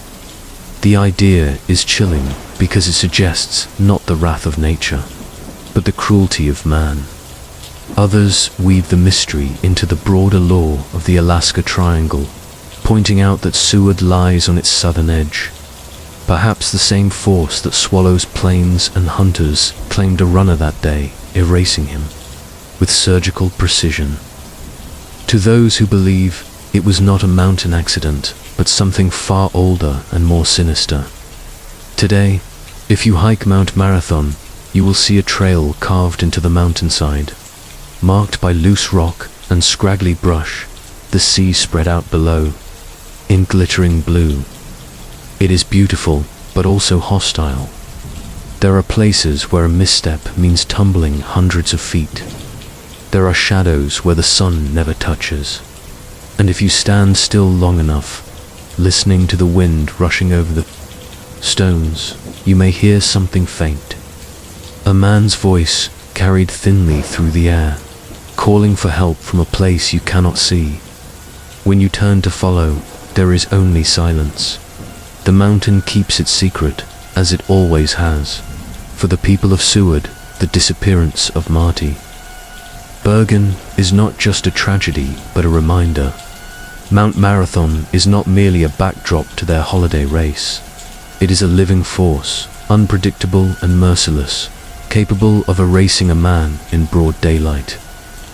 The idea is chilling because it suggests not the wrath of nature, but the cruelty of man. Others weave the mystery into the broader lore of the Alaska Triangle, pointing out that Seward lies on its southern edge. Perhaps the same force that swallows plains and hunters claimed a runner that day, erasing him with surgical precision. To those who believe it was not a mountain accident, but something far older and more sinister. Today, if you hike Mount Marathon, you will see a trail carved into the mountainside, marked by loose rock and scraggly brush, the sea spread out below, in glittering blue. It is beautiful, but also hostile. There are places where a misstep means tumbling hundreds of feet. There are shadows where the sun never touches. And if you stand still long enough, listening to the wind rushing over the stones, you may hear something faint. A man's voice carried thinly through the air, calling for help from a place you cannot see. When you turn to follow, there is only silence. The mountain keeps its secret, as it always has. For the people of Seward, the disappearance of Marty. Bergen is not just a tragedy, but a reminder. Mount Marathon is not merely a backdrop to their holiday race. It is a living force, unpredictable and merciless, capable of erasing a man in broad daylight,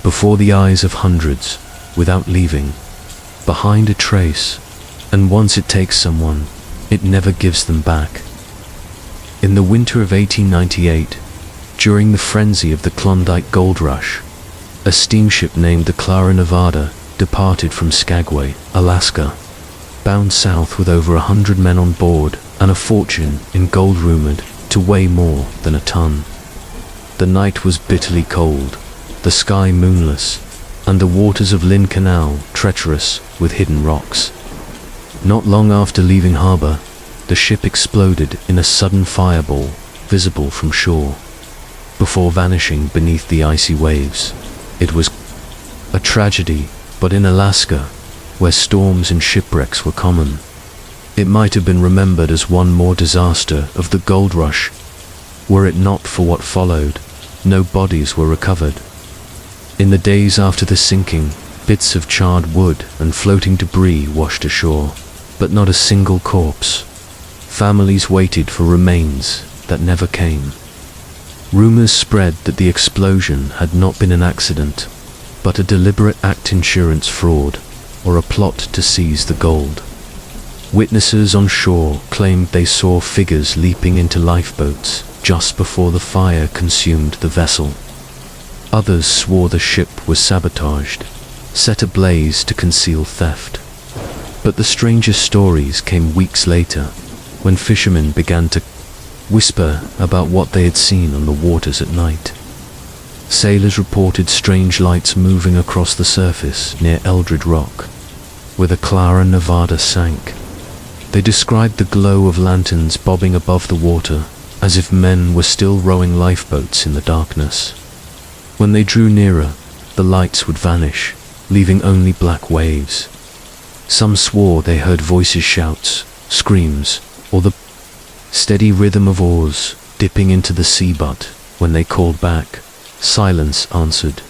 before the eyes of hundreds, without leaving behind a trace, and once it takes someone, it never gives them back. In the winter of 1898, during the frenzy of the Klondike Gold Rush, a steamship named the Clara Nevada departed from Skagway, Alaska, bound south with over 100 men on board and a fortune in gold rumored to weigh more than a ton. The night was bitterly cold, the sky moonless, and the waters of Lynn Canal treacherous with hidden rocks. Not long after leaving harbor, the ship exploded in a sudden fireball visible from shore, before vanishing beneath the icy waves. It was a tragedy, but in Alaska, where storms and shipwrecks were common, it might have been remembered as one more disaster of the gold rush. Were it not for what followed, no bodies were recovered. In the days after the sinking, bits of charred wood and floating debris washed ashore, but not a single corpse. Families waited for remains that never came. Rumors spread that the explosion had not been an accident, but a deliberate act, insurance fraud, or a plot to seize the gold. Witnesses on shore claimed they saw figures leaping into lifeboats just before the fire consumed the vessel. Others swore the ship was sabotaged, set ablaze to conceal theft. But the strangest stories came weeks later, when fishermen began to whisper about what they had seen on the waters at night. Sailors reported strange lights moving across the surface near Eldred Rock, where the Clara Nevada sank. They described the glow of lanterns bobbing above the water, as if men were still rowing lifeboats in the darkness. When they drew nearer, the lights would vanish, leaving only black waves. Some swore they heard voices, shouts, screams, or the steady rhythm of oars dipping into the sea, but when they called back, silence answered.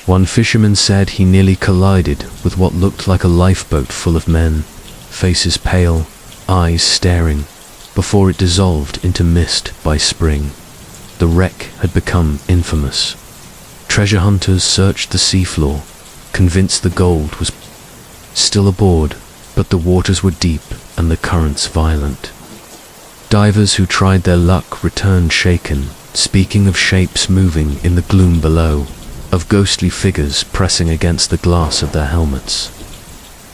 One fisherman said he nearly collided with what looked like a lifeboat full of men, faces pale, eyes staring, before it dissolved into mist by spring. The wreck had become infamous. Treasure hunters searched the seafloor, convinced the gold was still aboard, but the waters were deep and the currents violent. Divers who tried their luck returned shaken, speaking of shapes moving in the gloom below, of ghostly figures pressing against the glass of their helmets.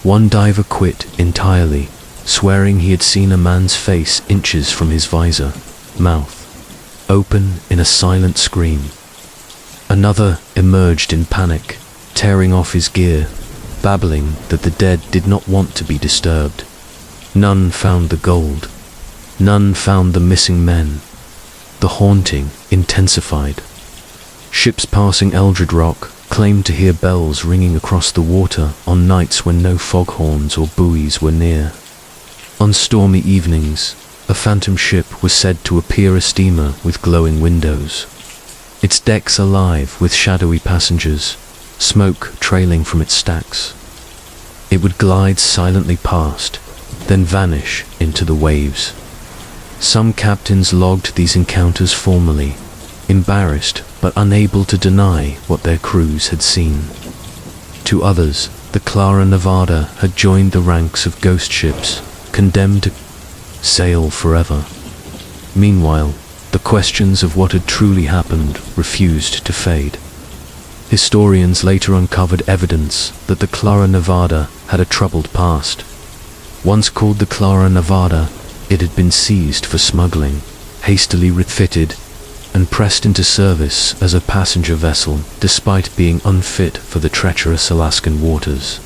One diver quit entirely, swearing he had seen a man's face inches from his visor, mouth open in a silent scream. Another emerged in panic, tearing off his gear, babbling that the dead did not want to be disturbed. None found the gold. None found the missing men. The haunting intensified. Ships passing Eldred Rock claimed to hear bells ringing across the water on nights when no foghorns or buoys were near. On stormy evenings, a phantom ship was said to appear, a steamer with glowing windows, its decks alive with shadowy passengers, smoke trailing from its stacks. It would glide silently past, then vanish into the waves. Some captains logged these encounters formally, embarrassed but unable to deny what their crews had seen. To others, the Clara Nevada had joined the ranks of ghost ships, condemned to sail forever. Meanwhile, the questions of what had truly happened refused to fade. Historians later uncovered evidence that the Clara Nevada had a troubled past. Once called the Clara Nevada, it had been seized for smuggling, hastily refitted, and pressed into service as a passenger vessel despite being unfit for the treacherous Alaskan waters.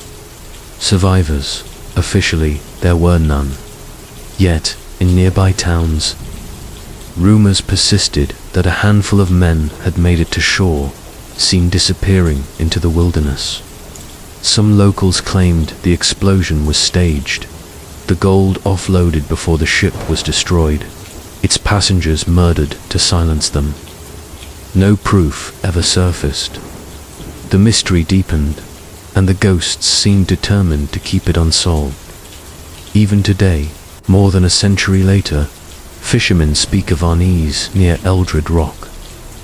Survivors, officially, there were none. Yet, in nearby towns, rumors persisted that a handful of men had made it to shore, seen disappearing into the wilderness. Some locals claimed the explosion was staged, the gold offloaded before the ship was destroyed, its passengers murdered to silence them. No proof ever surfaced. The mystery deepened, and the ghosts seemed determined to keep it unsolved. Even today, More than a century later, fishermen speak of unease near Eldred Rock.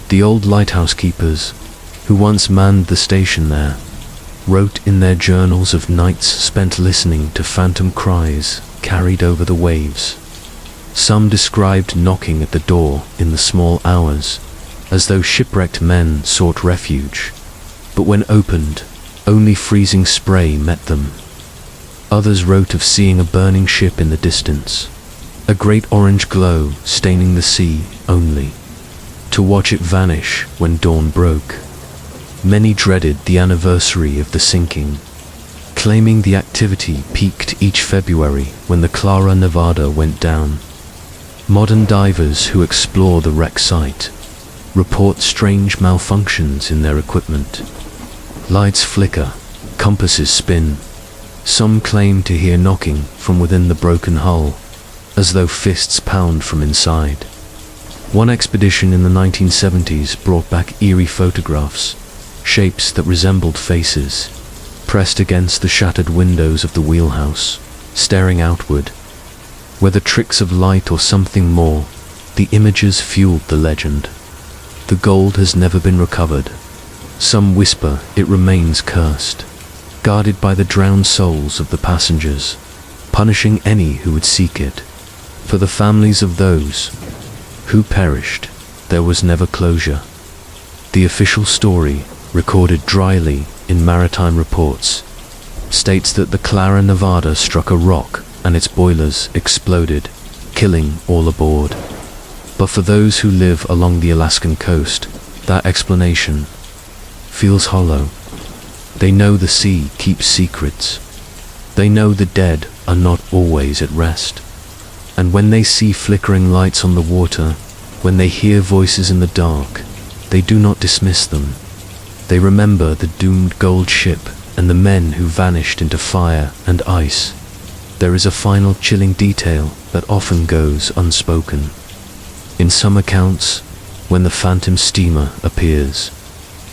The old lighthouse keepers, who once manned the station there, wrote in their journals of nights spent listening to phantom cries carried over the waves. Some described knocking at the door in the small hours, as though shipwrecked men sought refuge, but when opened, only freezing spray met them. Others wrote of seeing a burning ship in the distance, a great orange glow staining the sea only, to watch it vanish when dawn broke. Many dreaded the anniversary of the sinking, claiming the activity peaked each February when the Clara, Nevada went down. Modern divers who explore the wreck site report strange malfunctions in their equipment. Lights flicker, compasses spin. Some claim to hear knocking from within the broken hull, as though fists pound from inside. One expedition in the 1970s brought back eerie photographs, shapes that resembled faces, pressed against the shattered windows of the wheelhouse, staring outward. Whether tricks of light or something more, the images fueled the legend. The gold has never been recovered. Some whisper it remains cursed, guarded by the drowned souls of the passengers, punishing any who would seek it. For the families of those who perished, there was never closure. The official story, recorded dryly in maritime reports, states that the Clara, Nevada struck a rock and its boilers exploded, killing all aboard. But for those who live along the Alaskan coast, that explanation feels hollow. They know the sea keeps secrets. They know the dead are not always at rest. And when they see flickering lights on the water, when they hear voices in the dark, they do not dismiss them. They remember the doomed gold ship and the men who vanished into fire and ice. There is a final chilling detail that often goes unspoken. In some accounts, when the phantom steamer appears,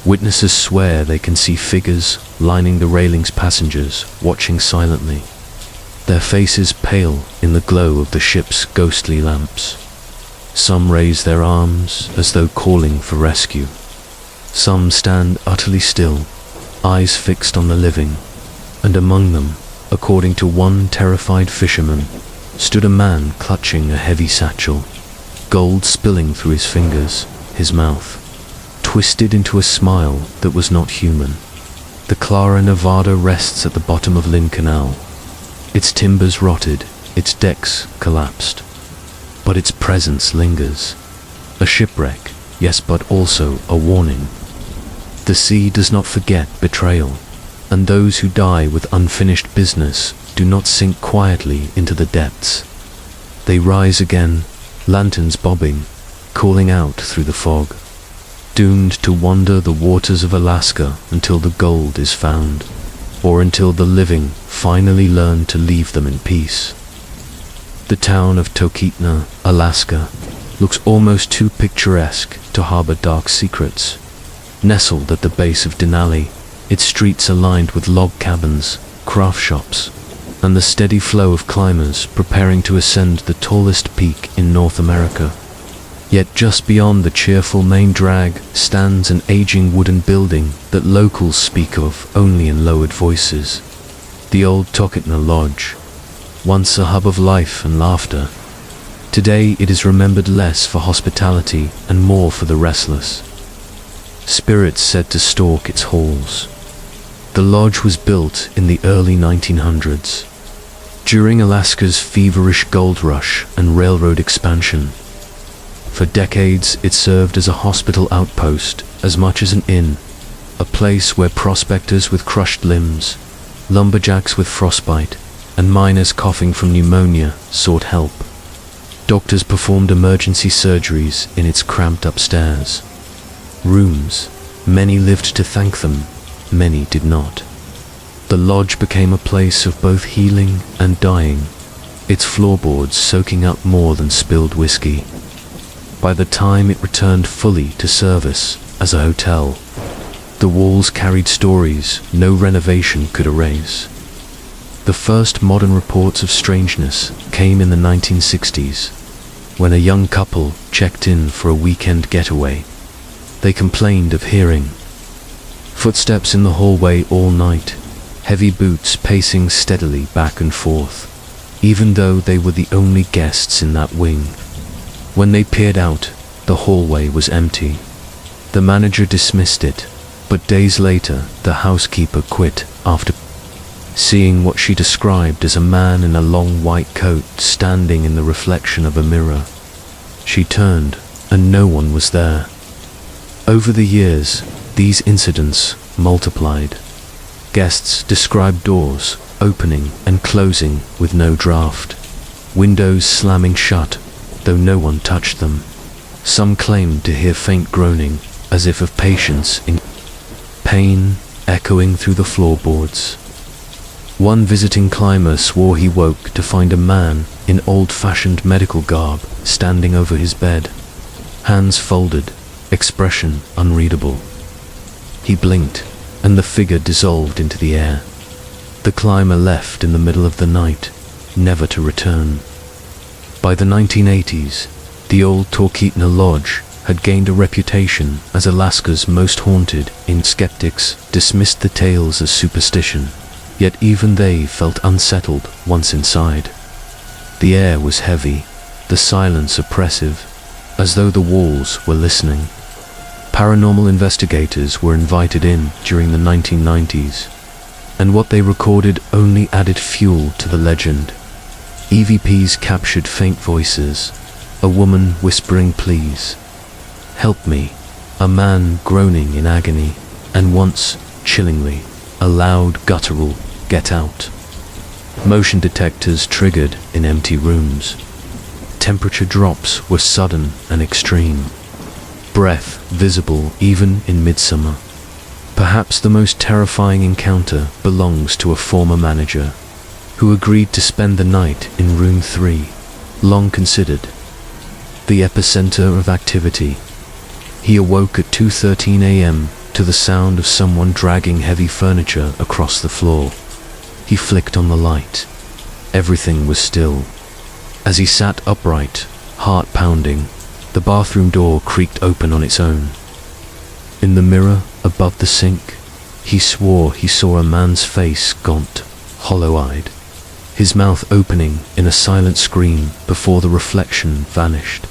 witnesses swear they can see figures lining the railing's passengers, watching silently, their faces pale in the glow of the ship's ghostly lamps. Some raise their arms as though calling for rescue. Some stand utterly still, eyes fixed on the living, and among them, according to one terrified fisherman, stood a man clutching a heavy satchel, gold spilling through his fingers, his mouth twisted into a smile that was not human. The Clara, Nevada rests at the bottom of Lynn Canal. Its timbers rotted, its decks collapsed, but its presence lingers. A shipwreck, yes, but also a warning. The sea does not forget betrayal, and those who die with unfinished business do not sink quietly into the depths. They rise again, lanterns bobbing, calling out through the fog, doomed to wander the waters of Alaska until the gold is found, or until the living finally learn to leave them in peace. The town of Talkeetna, Alaska, looks almost too picturesque to harbor dark secrets. Nestled at the base of Denali, its streets are lined with log cabins, craft shops, and the steady flow of climbers preparing to ascend the tallest peak in North America. Yet just beyond the cheerful main drag stands an aging wooden building that locals speak of only in lowered voices. The old Talkeetna Lodge, once a hub of life and laughter. Today it is remembered less for hospitality and more for the restless. Spirits said to stalk its halls. The lodge was built in the early 1900s, during Alaska's feverish gold rush and railroad expansion. For decades it served as a hospital outpost as much as an inn, a place where prospectors with crushed limbs, lumberjacks with frostbite, and miners coughing from pneumonia sought help. Doctors performed emergency surgeries in its cramped upstairs. Rooms, many lived to thank them, many did not. The lodge became a place of both healing and dying, its floorboards soaking up more than spilled whiskey. By the time it returned fully to service as a hotel, the walls carried stories no renovation could erase. The first modern reports of strangeness came in the 1960s, when a young couple checked in for a weekend getaway. They complained of hearing footsteps in the hallway all night, heavy boots pacing steadily back and forth, even though they were the only guests in that wing. When they peered out, the hallway was empty. The manager dismissed it, but days later the housekeeper quit after seeing what she described as a man in a long white coat standing in the reflection of a mirror. She turned, and no one was there. Over the years, these incidents multiplied. Guests described doors opening and closing with no draft, windows slamming shut, though no one touched them. Some claimed to hear faint groaning, as if of patients in pain, echoing through the floorboards. One visiting climber swore he woke to find a man in old-fashioned medical garb standing over his bed, hands folded, expression unreadable. He blinked, and the figure dissolved into the air. The climber left in the middle of the night, never to return. By the 1980s, the old Talkeetna Lodge had gained a reputation as Alaska's most haunted. Skeptics dismissed the tales as superstition, yet even they felt unsettled once inside. The air was heavy, the silence oppressive, as though the walls were listening. Paranormal investigators were invited in during the 1990s, and what they recorded only added fuel to the legend. EVPs captured faint voices, a woman whispering pleas, "Help me," a man groaning in agony, and once, chillingly, a loud guttural, "Get out." Motion detectors triggered in empty rooms. Temperature drops were sudden and extreme. Breath visible even in midsummer. Perhaps the most terrifying encounter belongs to a former manager who agreed to spend the night in room 3, long considered the epicenter of activity. He awoke at 2:13 a.m. to the sound of someone dragging heavy furniture across the floor. He flicked on the light. Everything was still. As he sat upright, heart pounding, the bathroom door creaked open on its own. In the mirror above the sink, he swore he saw a man's face, gaunt, hollow-eyed, his mouth opening in a silent scream before the reflection vanished.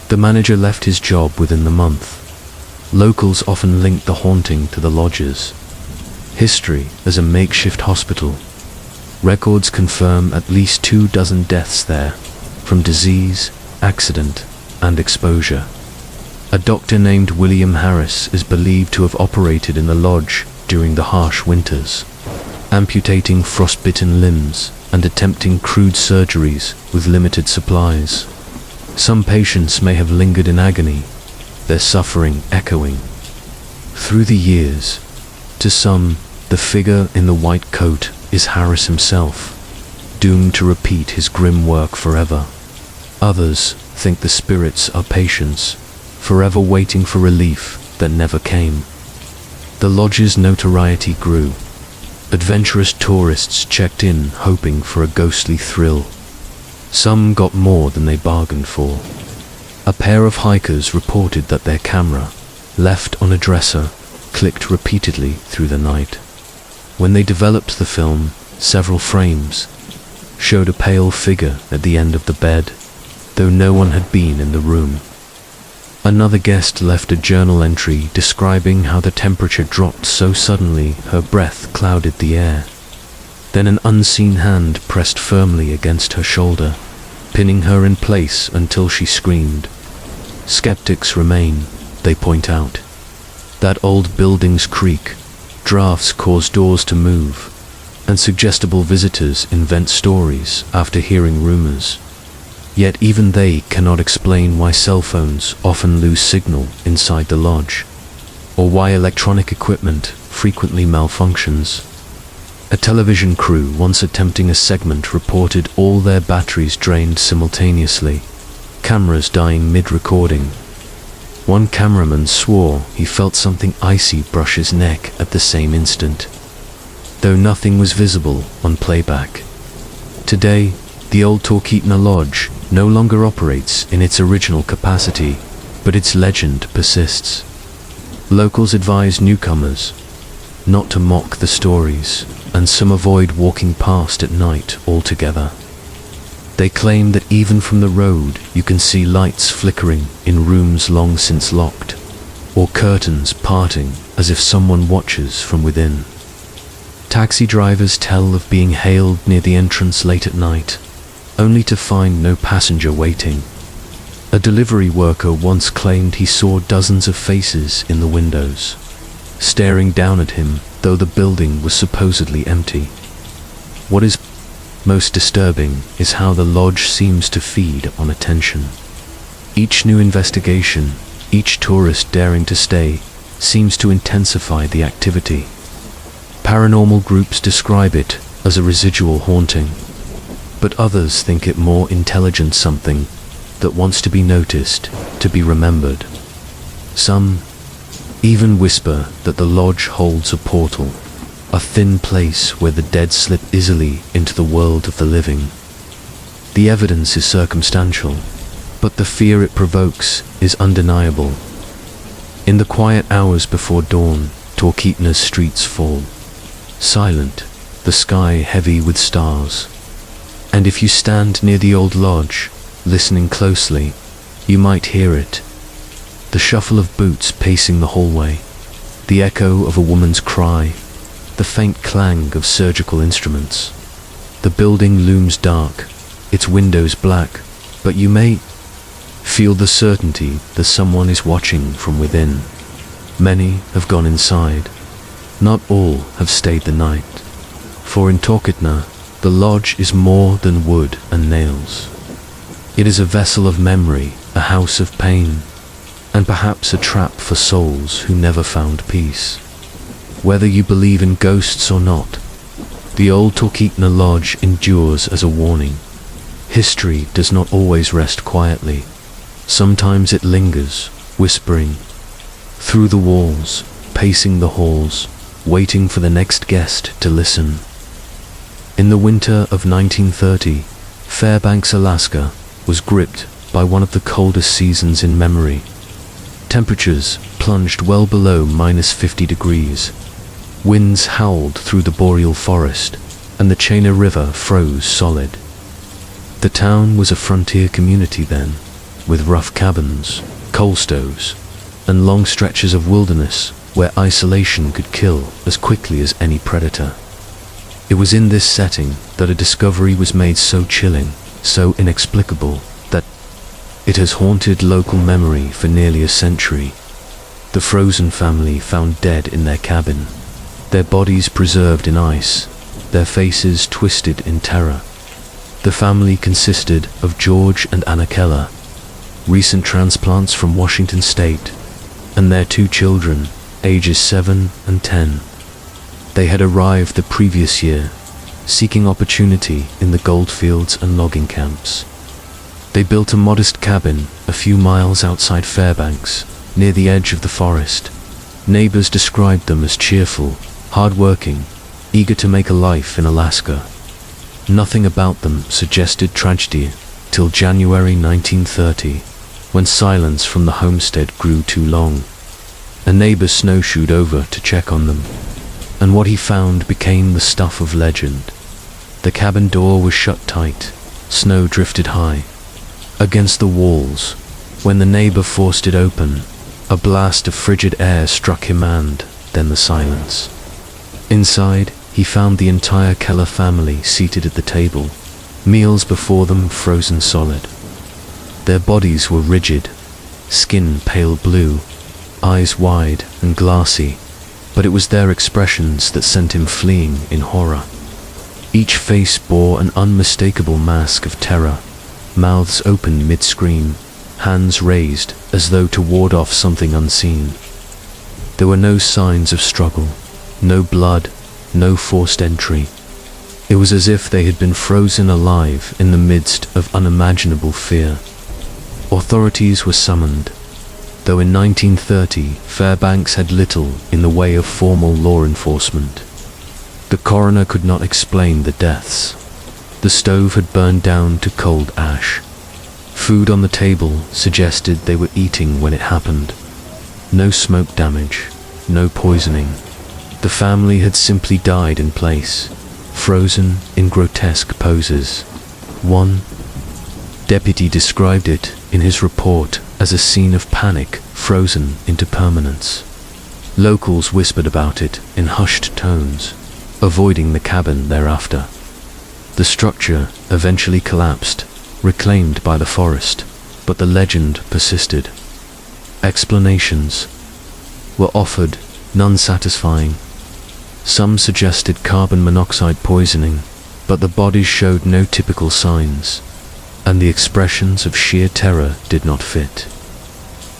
The manager left his job within the month. Locals often linked the haunting to the lodge's history as a makeshift hospital. Records confirm at least 24 deaths there, from disease, accident, and exposure. A doctor named William Harris is believed to have operated in the lodge during the harsh winters, amputating frostbitten limbs and attempting crude surgeries with limited supplies. Some patients may have lingered in agony, their suffering echoing through the years. To some, the figure in the white coat is Harris himself, doomed to repeat his grim work forever. Others think the spirits are patients, forever waiting for relief that never came. The lodge's notoriety grew. Adventurous tourists checked in hoping for a ghostly thrill. Some got more than they bargained for. A pair of hikers reported that their camera, left on a dresser, clicked repeatedly through the night. When they developed the film, several frames showed a pale figure at the end of the bed, though no one had been in the room. Another guest left a journal entry describing how the temperature dropped so suddenly her breath clouded the air. Then an unseen hand pressed firmly against her shoulder, pinning her in place until she screamed. Skeptics remain, they point out. That old buildings creak, drafts cause doors to move, and suggestible visitors invent stories after hearing rumors. Yet even they cannot explain why cell phones often lose signal inside the lodge, or why electronic equipment frequently malfunctions. A television crew once attempting a segment reported all their batteries drained simultaneously, cameras dying mid-recording. One cameraman swore he felt something icy brush his neck at the same instant. though nothing was visible on playback. Today, the old Talkeetna Lodge no longer operates in its original capacity, but its legend persists. Locals advise newcomers not to mock the stories, and some avoid walking past at night altogether. They claim that even from the road you can see lights flickering in rooms long since locked, or curtains parting as if someone watches from within. Taxi drivers tell of being hailed near the entrance late at night, only to find no passenger waiting. A delivery worker once claimed he saw dozens of faces in the windows, staring down at him though the building was supposedly empty. What is most disturbing is how the lodge seems to feed on attention. Each new investigation, each tourist daring to stay, seems to intensify the activity. Paranormal groups describe it as a residual haunting, but others think it more intelligent something that wants to be noticed, to be remembered. Some even whisper that the lodge holds a portal, a thin place where the dead slip easily into the world of the living. The evidence is circumstantial, but the fear it provokes is undeniable. In the quiet hours before dawn, Talkeetna's streets fall, silent, the sky heavy with stars. And if you stand near the old lodge, listening closely, you might hear it. The shuffle of boots pacing the hallway, the echo of a woman's cry, the faint clang of surgical instruments. The building looms dark, its windows black, but you may feel the certainty that someone is watching from within. Many have gone inside. Not all have stayed the night. For in Talkeetna, the lodge is more than wood and nails. It is a vessel of memory, a house of pain, and perhaps a trap for souls who never found peace. Whether you believe in ghosts or not, the old Talkeetna Lodge endures as a warning. History does not always rest quietly. Sometimes it lingers, whispering through the walls, pacing the halls, waiting for the next guest to listen. In the winter of 1930, Fairbanks, Alaska, was gripped by one of the coldest seasons in memory. Temperatures plunged well below -50 degrees. Winds howled through the boreal forest, and the Chena River froze solid. The town was a frontier community then, with rough cabins, coal stoves, and long stretches of wilderness where isolation could kill as quickly as any predator. It was in this setting that a discovery was made so chilling, so inexplicable, that it has haunted local memory for nearly a century. The Frozen family found dead in their cabin, their bodies preserved in ice, their faces twisted in terror. The family consisted of George and Anna Keller, recent transplants from Washington State, and their 2 children, ages 7 and 10. They had arrived the previous year, seeking opportunity in the goldfields and logging camps. They built a modest cabin a few miles outside Fairbanks, near the edge of the forest. Neighbors described them as cheerful, hard-working, eager to make a life in Alaska. Nothing about them suggested tragedy till January 1930, when silence from the homestead grew too long. A neighbor snowshoed over to check on them, and what he found became the stuff of legend. The cabin door was shut tight, snow drifted high against the walls. When the neighbor forced it open, a blast of frigid air struck him, and then the silence. Inside, he found the entire Keller family seated at the table, meals before them frozen solid. Their bodies were rigid, skin pale blue, eyes wide and glassy, but it was their expressions that sent him fleeing in horror. Each face bore an unmistakable mask of terror, mouths open mid-scream, hands raised as though to ward off something unseen. There were no signs of struggle, no blood, no forced entry. It was as if they had been frozen alive in the midst of unimaginable fear. Authorities were summoned, though in 1930 Fairbanks had little in the way of formal law enforcement. The coroner could not explain the deaths. The stove had burned down to cold ash. Food on the table suggested they were eating when it happened. No smoke damage, no poisoning. The family had simply died in place, frozen in grotesque poses. One deputy described it in his report as a scene of panic frozen into permanence. Locals whispered about it in hushed tones, avoiding the cabin thereafter. The structure eventually collapsed, reclaimed by the forest, but the legend persisted. Explanations were offered, none satisfying. Some suggested carbon monoxide poisoning, but the bodies showed no typical signs, and the expressions of sheer terror did not fit.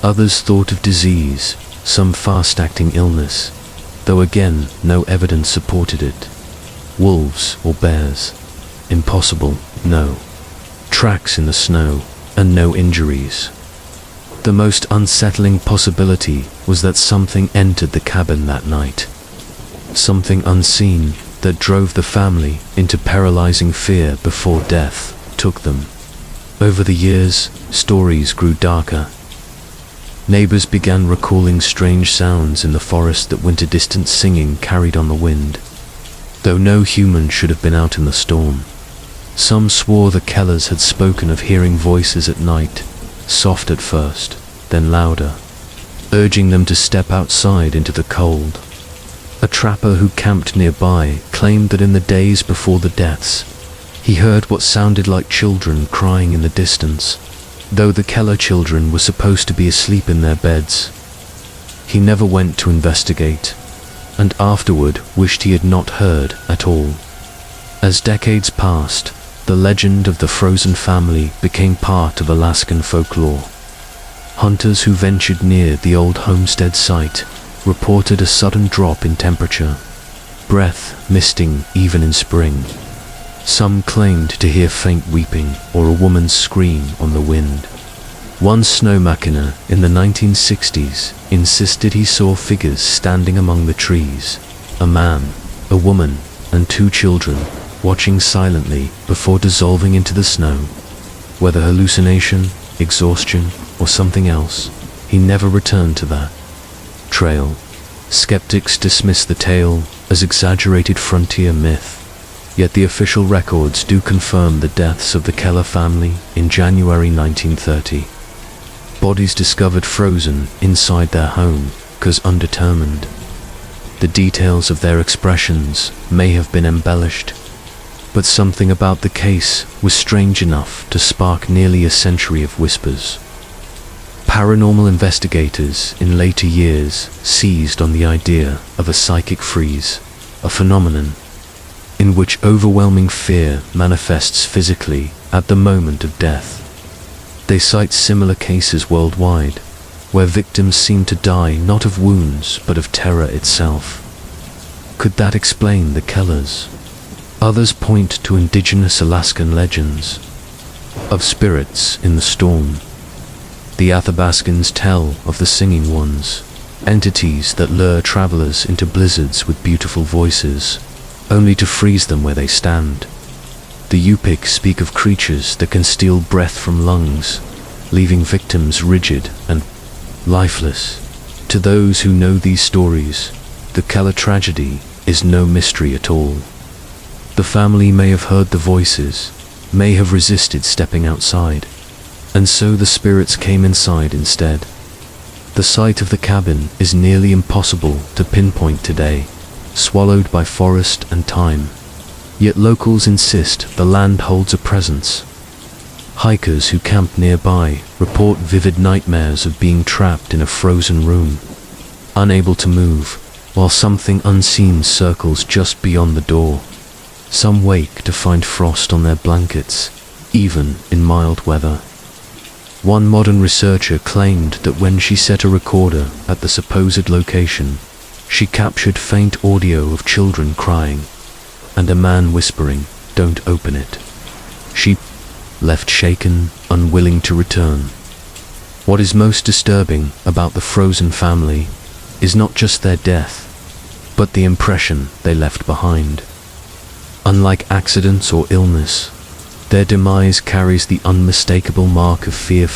Others thought of disease, some fast-acting illness, though again no evidence supported it. Wolves or bears? Impossible, no. Tracks in the snow, and no injuries. The most unsettling possibility was that something entered the cabin that night. Something unseen that drove the family into paralyzing fear before death took them. Over the years, stories grew darker. Neighbors began recalling strange sounds in the forest that went a distant singing carried on the wind, though no human should have been out in the storm. Some swore the Kellers had spoken of hearing voices at night, soft at first, then louder, urging them to step outside into the cold. A trapper who camped nearby claimed that in the days before the deaths, he heard what sounded like children crying in the distance, though the Keller children were supposed to be asleep in their beds. He never went to investigate, and afterward wished he had not heard at all. As decades passed, the legend of the frozen family became part of Alaskan folklore. Hunters who ventured near the old homestead site reported a sudden drop in temperature, breath misting even in spring. Some claimed to hear faint weeping or a woman's scream on the wind. One snowmacher in the 1960s insisted he saw figures standing among the trees, a man, a woman, and 2 children, watching silently before dissolving into the snow. Whether hallucination, exhaustion, or something else, he never returned to that trail. Skeptics dismiss the tale as exaggerated frontier myth, yet the official records do confirm the deaths of the Keller family in January 1930. Bodies discovered frozen inside their home, 'cause undetermined. The details of their expressions may have been embellished, but something about the case was strange enough to spark nearly a century of whispers. Paranormal investigators in later years seized on the idea of a psychic freeze, a phenomenon in which overwhelming fear manifests physically at the moment of death. They cite similar cases worldwide, where victims seem to die not of wounds but of terror itself. Could that explain the Kellers? Others point to indigenous Alaskan legends of spirits in the storm. The Athabascans tell of the singing ones, entities that lure travelers into blizzards with beautiful voices, only to freeze them where they stand. The Yupik speak of creatures that can steal breath from lungs, leaving victims rigid and lifeless. To those who know these stories, the Keller tragedy is no mystery at all. The family may have heard the voices, may have resisted stepping outside, and so the spirits came inside instead. The site of the cabin is nearly impossible to pinpoint today, swallowed by forest and time. Yet locals insist the land holds a presence. Hikers who camp nearby report vivid nightmares of being trapped in a frozen room, unable to move, while something unseen circles just beyond the door. Some wake to find frost on their blankets, even in mild weather. One modern researcher claimed that when she set a recorder at the supposed location, she captured faint audio of children crying, and a man whispering, "Don't open it." She left shaken, unwilling to return. What is most disturbing about the frozen family is not just their death, but the impression they left behind. Unlike accidents or illness, their demise carries the unmistakable mark of fear,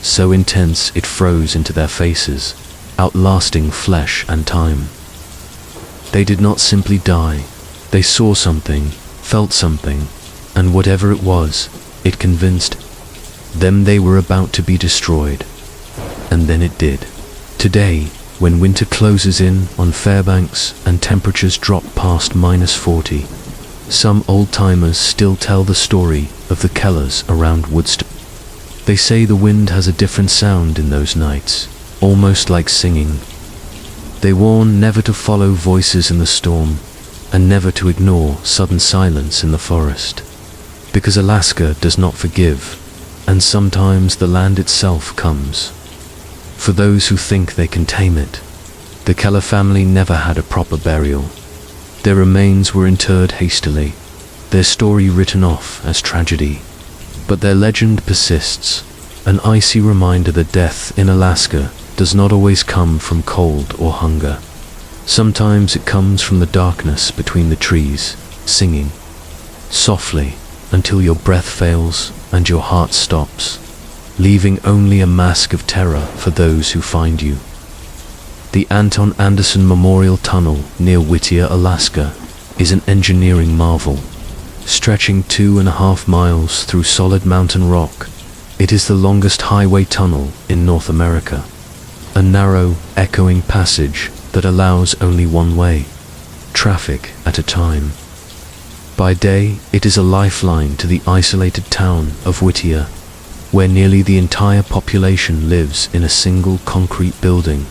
so intense it froze into their faces, outlasting flesh and time. They did not simply die, they saw something, felt something, and whatever it was, it convinced them they were about to be destroyed. And then it did. Today, when winter closes in on Fairbanks and temperatures drop past -40, some old-timers still tell the story of the Kellers around Woodstock. They say the wind has a different sound in those nights, almost like singing. They warn never to follow voices in the storm, and never to ignore sudden silence in the forest. Because Alaska does not forgive, and sometimes the land itself comes. For those who think they can tame it, the Keller family never had a proper burial. Their remains were interred hastily, their story written off as tragedy. But their legend persists, an icy reminder that death in Alaska does not always come from cold or hunger. Sometimes it comes from the darkness between the trees, singing softly until your breath fails and your heart stops, leaving only a mask of terror for those who find you. The Anton Anderson Memorial Tunnel near Whittier, Alaska, is an engineering marvel. Stretching 2.5 miles through solid mountain rock, it is the longest highway tunnel in North America. A narrow, echoing passage that allows only one way, traffic at a time. By day, it is a lifeline to the isolated town of Whittier, where nearly the entire population lives in a single concrete building.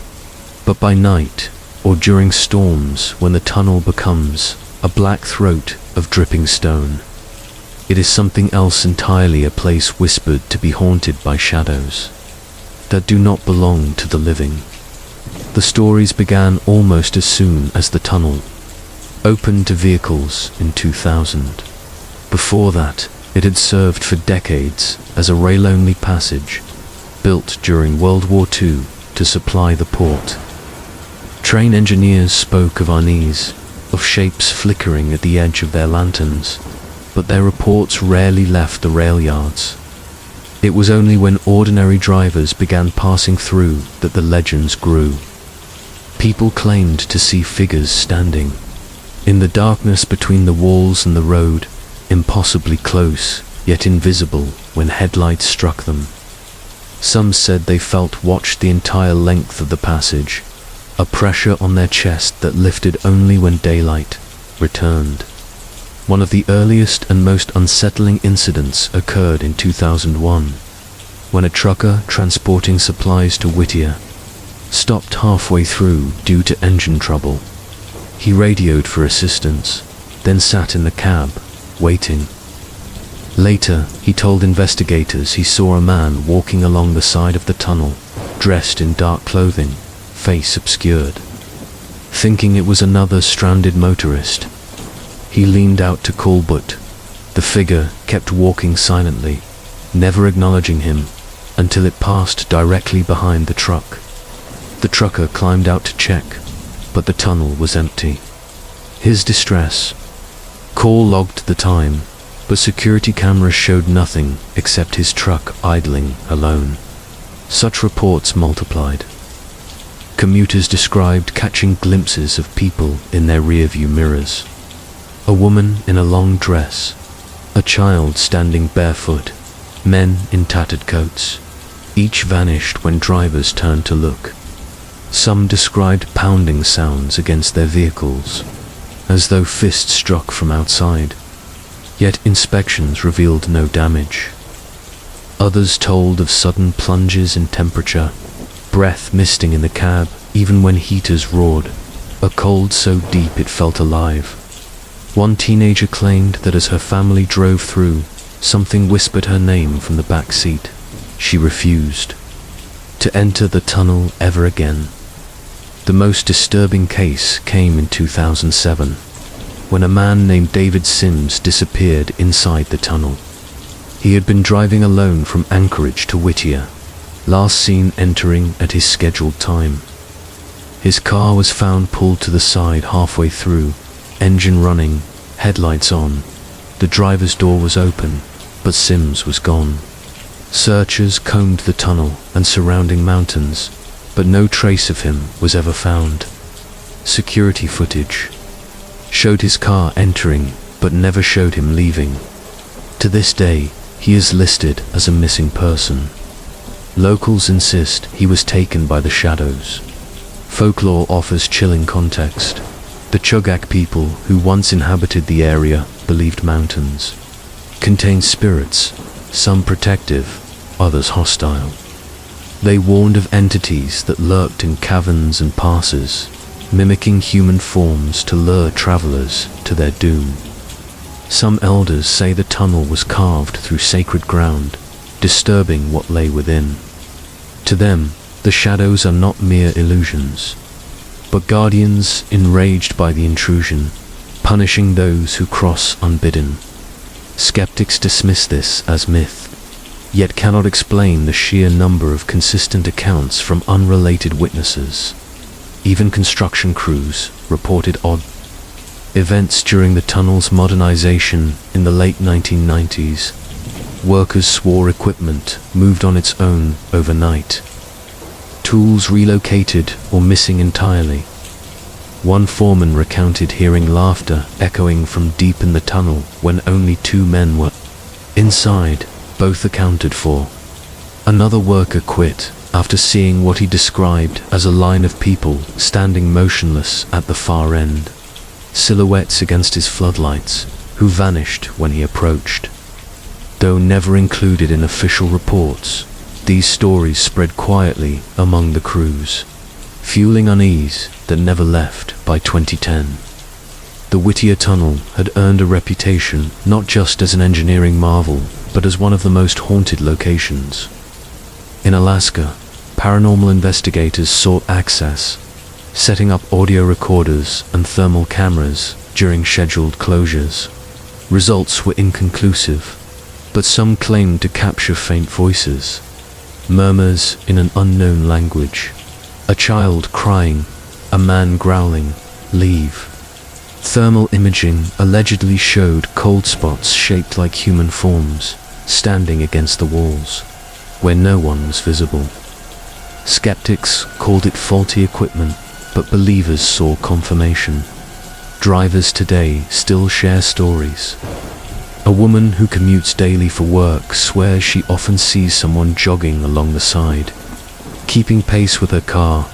But by night, or during storms when the tunnel becomes a black throat of dripping stone, it is something else entirely, a place whispered to be haunted by shadows that do not belong to the living. The stories began almost as soon as the tunnel opened to vehicles in 2000. Before that, it had served for decades as a rail-only passage, built during World War II to supply the port. Train engineers spoke of unease, of shapes flickering at the edge of their lanterns, but their reports rarely left the rail yards. It was only when ordinary drivers began passing through that the legends grew. People claimed to see figures standing in the darkness between the walls and the road, impossibly close, yet invisible when headlights struck them. Some said they felt watched the entire length of the passage, a pressure on their chest that lifted only when daylight returned. One of the earliest and most unsettling incidents occurred in 2001, when a trucker transporting supplies to Whittier stopped halfway through due to engine trouble. He radioed for assistance, then sat in the cab, waiting. Later, he told investigators he saw a man walking along the side of the tunnel, dressed in dark clothing, face obscured. Thinking it was another stranded motorist, he leaned out to call, but the figure kept walking silently, never acknowledging him, until it passed directly behind the truck. The trucker climbed out to check, but the tunnel was empty. His distress call logged the time, but security cameras showed nothing except his truck idling alone. Such reports multiplied. Commuters described catching glimpses of people in their rearview mirrors. A woman in a long dress, a child standing barefoot, men in tattered coats. Each vanished when drivers turned to look. Some described pounding sounds against their vehicles, as though fists struck from outside. Yet inspections revealed no damage. Others told of sudden plunges in temperature, breath misting in the cab even when heaters roared, a cold so deep it felt alive. One teenager claimed that as her family drove through, something whispered her name from the back seat. She refused to enter the tunnel ever again. The most disturbing case came in 2007, when a man named David Sims disappeared inside the tunnel. He had been driving alone from Anchorage to Whittier, last seen entering at his scheduled time. His car was found pulled to the side halfway through, engine running, headlights on. The driver's door was open, but Sims was gone. Searchers combed the tunnel and surrounding mountains, but no trace of him was ever found. Security footage showed his car entering, but never showed him leaving. To this day, he is listed as a missing person. Locals insist he was taken by the shadows. Folklore offers chilling context. The Chugach people who once inhabited the area believed mountains contained spirits, some protective, others hostile. They warned of entities that lurked in caverns and passes, mimicking human forms to lure travelers to their doom. Some elders say the tunnel was carved through sacred ground, disturbing what lay within. To them, the shadows are not mere illusions, but guardians enraged by the intrusion, punishing those who cross unbidden. Skeptics dismiss this as myth, yet cannot explain the sheer number of consistent accounts from unrelated witnesses. Even construction crews reported odd events during the tunnel's modernization in the late 1990s. Workers swore equipment moved on its own overnight. Tools relocated or missing entirely. One foreman recounted hearing laughter echoing from deep in the tunnel when only 2 men were inside, both accounted for. Another worker quit after seeing what he described as a line of people standing motionless at the far end, silhouettes against his floodlights, who vanished when he approached. Though never included in official reports, these stories spread quietly among the crews, fueling unease that never left by 2010. The Whittier Tunnel had earned a reputation not just as an engineering marvel, but as one of the most haunted locations. In Alaska, paranormal investigators sought access, setting up audio recorders and thermal cameras during scheduled closures. Results were inconclusive, but some claimed to capture faint voices, murmurs in an unknown language, a child crying, a man growling, "Leave." Thermal imaging allegedly showed cold spots shaped like human forms, standing against the walls, where no one was visible. Skeptics called it faulty equipment, but believers saw confirmation. Drivers today still share stories. A woman who commutes daily for work swears she often sees someone jogging along the side, keeping pace with her car,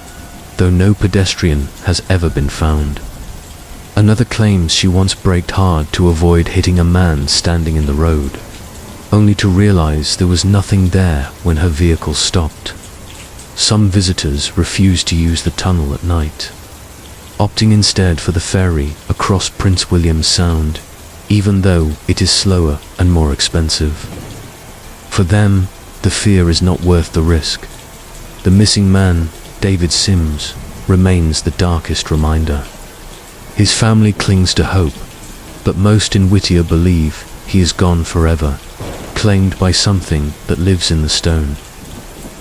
though no pedestrian has ever been found. Another claims she once braked hard to avoid hitting a man standing in the road, only to realize there was nothing there when her vehicle stopped. Some visitors refuse to use the tunnel at night, opting instead for the ferry across Prince William Sound, even though it is slower and more expensive. For them, the fear is not worth the risk. The missing man, David Sims, remains the darkest reminder. His family clings to hope, but most in Whittier believe he is gone forever, claimed by something that lives in the stone.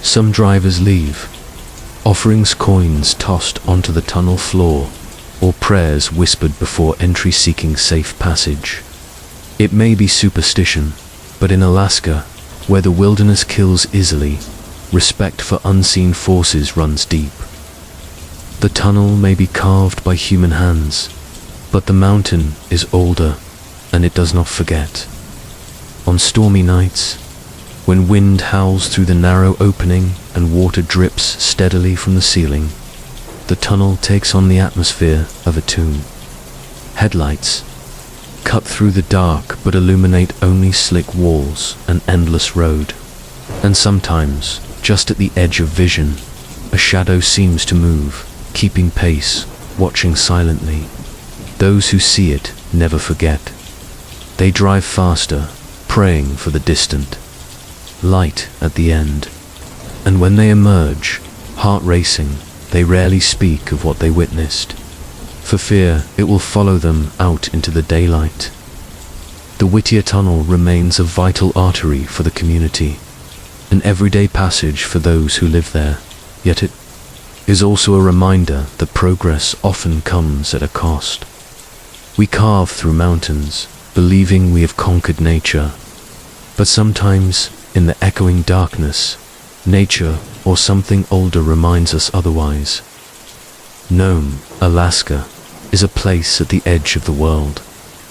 Some drivers leave, offerings coins tossed onto the tunnel floor, or prayers whispered before entry seeking safe passage. It may be superstition, but in Alaska, where the wilderness kills easily, respect for unseen forces runs deep. The tunnel may be carved by human hands, but the mountain is older, and it does not forget. On stormy nights, when wind howls through the narrow opening and water drips steadily from the ceiling, the tunnel takes on the atmosphere of a tomb. Headlights cut through the dark but illuminate only slick walls and endless road. And sometimes, just at the edge of vision, a shadow seems to move, keeping pace, watching silently. Those who see it never forget. They drive faster, praying for the distant light at the end. And when they emerge, heart racing, they rarely speak of what they witnessed, for fear it will follow them out into the daylight. The Whittier Tunnel remains a vital artery for the community, an everyday passage for those who live there, yet it is also a reminder that progress often comes at a cost. We carve through mountains, believing we have conquered nature, but sometimes, in the echoing darkness, nature or something older reminds us otherwise. Nome, Alaska, is a place at the edge of the world.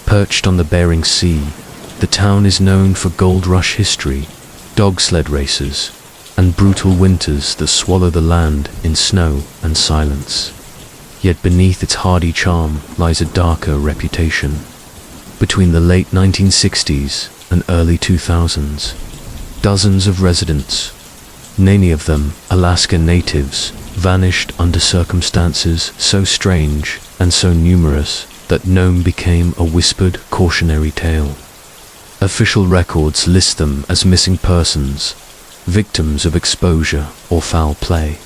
Perched on the Bering Sea, the town is known for gold rush history, dog sled races, and brutal winters that swallow the land in snow and silence. Yet beneath its hardy charm lies a darker reputation. Between the late 1960s and early 2000s, dozens of residents, many of them Alaska natives, vanished under circumstances so strange and so numerous that Nome became a whispered cautionary tale. Official records list them as missing persons, victims of exposure or foul play.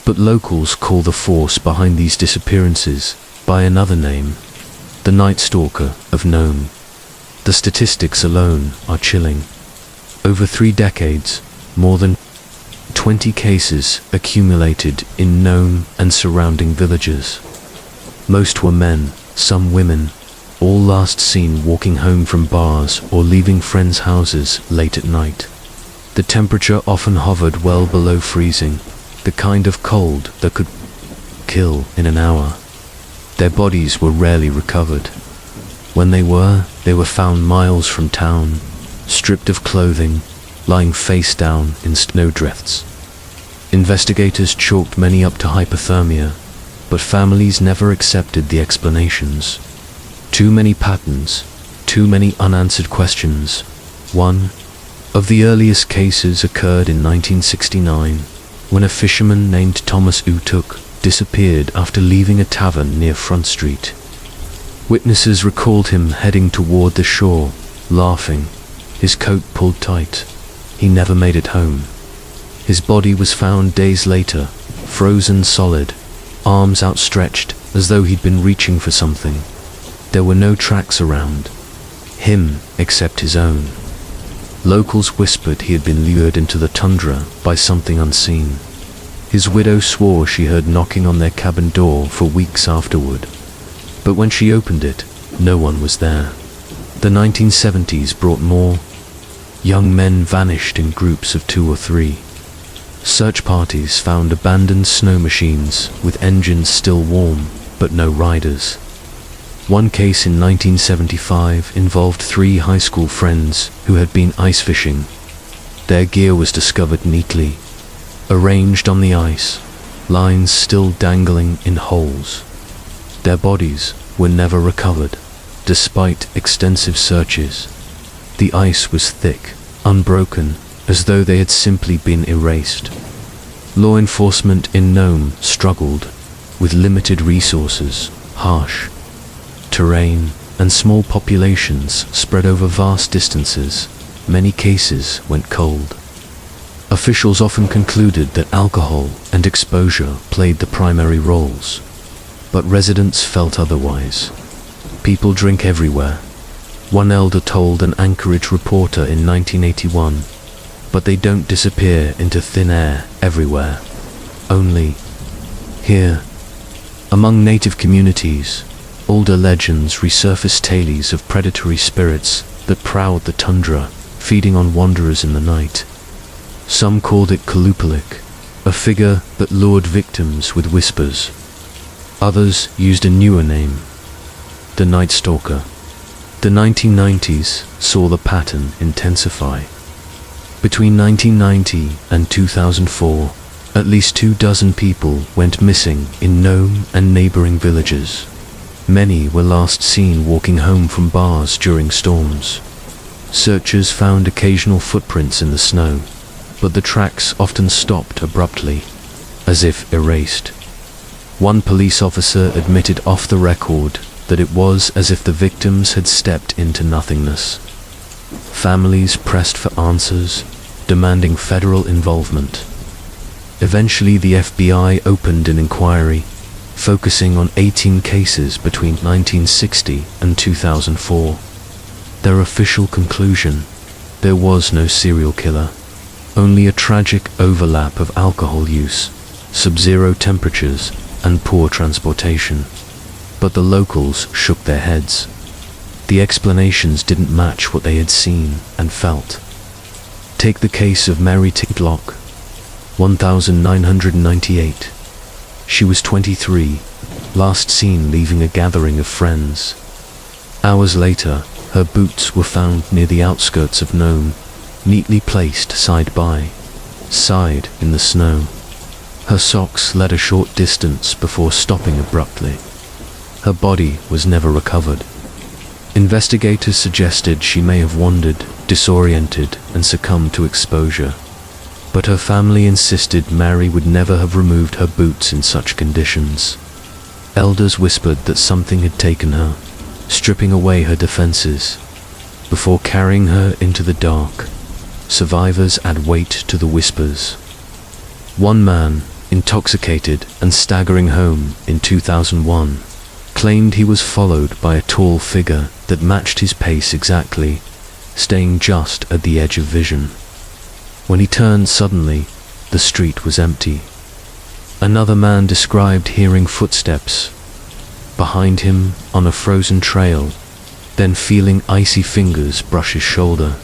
But locals call the force behind these disappearances by another name, the Night Stalker of Nome. The statistics alone are chilling. Over 3 decades, more than 20 cases accumulated in Nome and surrounding villages. Most were men, some women, all last seen walking home from bars or leaving friends' houses late at night. The temperature often hovered well below freezing, the kind of cold that could kill in an hour. Their bodies were rarely recovered. When they were found miles from town, stripped of clothing, lying face down in snowdrifts. Investigators chalked many up to hypothermia, but families never accepted the explanations. Too many patterns, too many unanswered questions. One of the earliest cases occurred in 1969, when a fisherman named Thomas Utuk disappeared after leaving a tavern near Front Street. Witnesses recalled him heading toward the shore, laughing, his coat pulled tight. He never made it home. His body was found days later, frozen solid, arms outstretched as though he'd been reaching for something. There were no tracks around him except his own. Locals whispered he had been lured into the tundra by something unseen. His widow swore she heard knocking on their cabin door for weeks afterward. But when she opened it, no one was there. The 1970s brought more. Young men vanished in groups of 2 or 3. Search parties found abandoned snow machines with engines still warm, but no riders. One case in 1975 involved 3 high school friends who had been ice fishing. Their gear was discovered neatly, arranged on the ice, lines still dangling in holes. Their bodies were never recovered, despite extensive searches. The ice was thick, unbroken, as though they had simply been erased. Law enforcement in Nome struggled with limited resources, harsh terrain, and small populations spread over vast distances. Many cases went cold. Officials often concluded that alcohol and exposure played the primary roles, but residents felt otherwise. People drink everywhere. One elder told an Anchorage reporter in 1981, but they don't disappear into thin air everywhere. Only here. Among native communities, older legends resurface tales of predatory spirits that prowled the tundra, feeding on wanderers in the night. Some called it Kalupalik, a figure that lured victims with whispers. Others used a newer name, the Night Stalker. The 1990s saw the pattern intensify. Between 1990 and 2004, at least 24 people went missing in Nome and neighboring villages. Many were last seen walking home from bars during storms. Searchers found occasional footprints in the snow, but the tracks often stopped abruptly, as if erased. One police officer admitted off the record that it was as if the victims had stepped into nothingness. Families pressed for answers, demanding federal involvement. Eventually, the FBI opened an inquiry, focusing on 18 cases between 1960 and 2004. Their official conclusion: there was no serial killer, only a tragic overlap of alcohol use, sub-zero temperatures, and poor transportation. But the locals shook their heads. The explanations didn't match what they had seen and felt. Take the case of Mary Portlock, 1998. She was 23, last seen leaving a gathering of friends. Hours later, her boots were found near the outskirts of Nome, neatly placed side by side in the snow. Her socks led a short distance before stopping abruptly. Her body was never recovered. Investigators suggested she may have wandered, disoriented, and succumbed to exposure. But her family insisted Mary would never have removed her boots in such conditions. Elders whispered that something had taken her, stripping away her defenses. Before carrying her into the dark, survivors add weight to the whispers. One man, intoxicated and staggering home in 2001, claimed he was followed by a tall figure that matched his pace exactly, staying just at the edge of vision. When he turned suddenly, the street was empty. Another man described hearing footsteps behind him on a frozen trail, then feeling icy fingers brush his shoulder.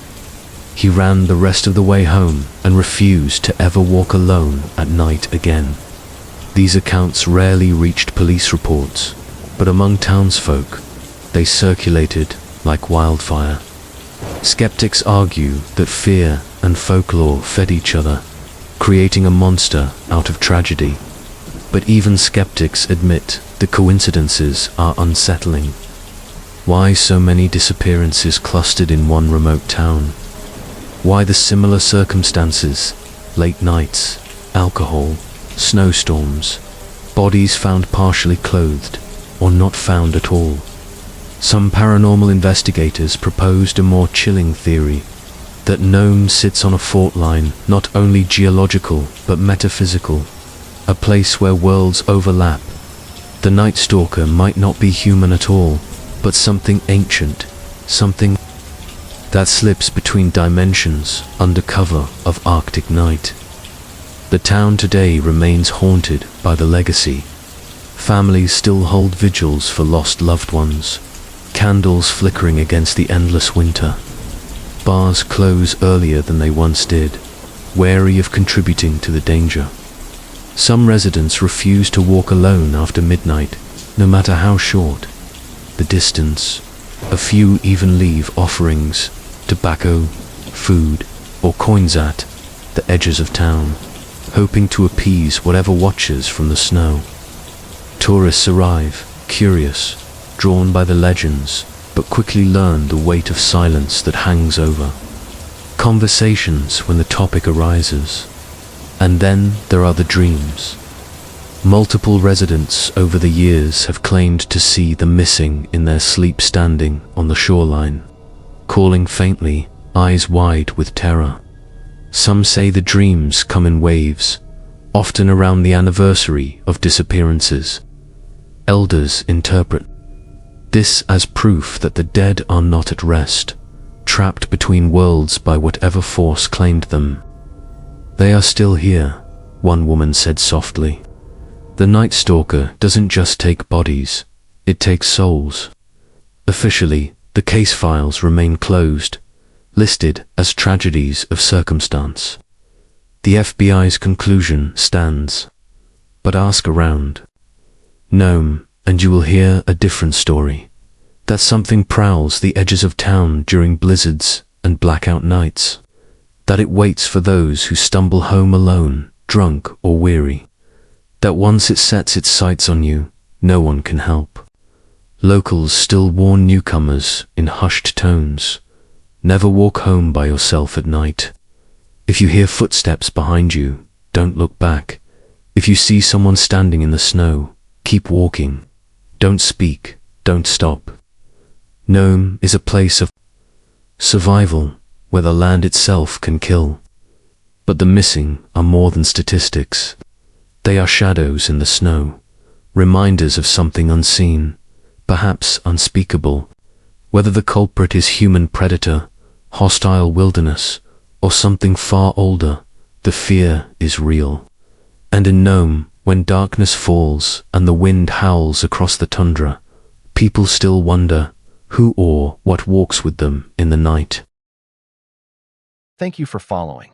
He ran the rest of the way home and refused to ever walk alone at night again. These accounts rarely reached police reports, but among townsfolk, they circulated like wildfire. Skeptics argue that fear and folklore fed each other, creating a monster out of tragedy. But even skeptics admit the coincidences are unsettling. Why so many disappearances clustered in one remote town? Why the similar circumstances, late nights, alcohol, snowstorms, bodies found partially clothed, or not found at all? Some paranormal investigators proposed a more chilling theory, that Nome sits on a fault line not only geological but metaphysical, a place where worlds overlap. The Night Stalker might not be human at all, but something ancient, something that slips between dimensions under cover of Arctic night. The town today remains haunted by the legacy. Families still hold vigils for lost loved ones, candles flickering against the endless winter. Bars close earlier than they once did, wary of contributing to the danger. Some residents refuse to walk alone after midnight, no matter how short the distance. A few even leave offerings, tobacco, food, or coins at the edges of town, hoping to appease whatever watches from the snow. Tourists arrive, curious, drawn by the legends, but quickly learn the weight of silence that hangs over conversations when the topic arises. And then there are the dreams. Multiple residents over the years have claimed to see the missing in their sleep standing on the shoreline, calling faintly, eyes wide with terror. Some say the dreams come in waves, often around the anniversary of disappearances. Elders interpret this as proof that the dead are not at rest, trapped between worlds by whatever force claimed them. They are still here, one woman said softly. The Night Stalker doesn't just take bodies, it takes souls. Officially, the case files remain closed, listed as tragedies of circumstance. The FBI's conclusion stands. But ask around Nome, and you will hear a different story. That something prowls the edges of town during blizzards and blackout nights. That it waits for those who stumble home alone, drunk or weary. That once it sets its sights on you, no one can help. Locals still warn newcomers in hushed tones. Never walk home by yourself at night. If you hear footsteps behind you, don't look back. If you see someone standing in the snow, keep walking. Don't speak, don't stop. Nome is a place of survival, where the land itself can kill. But the missing are more than statistics. They are shadows in the snow, reminders of something unseen, perhaps unspeakable. Whether the culprit is human predator, hostile wilderness, or something far older, the fear is real. And in Nome, when darkness falls and the wind howls across the tundra, people still wonder who or what walks with them in the night. Thank you for following.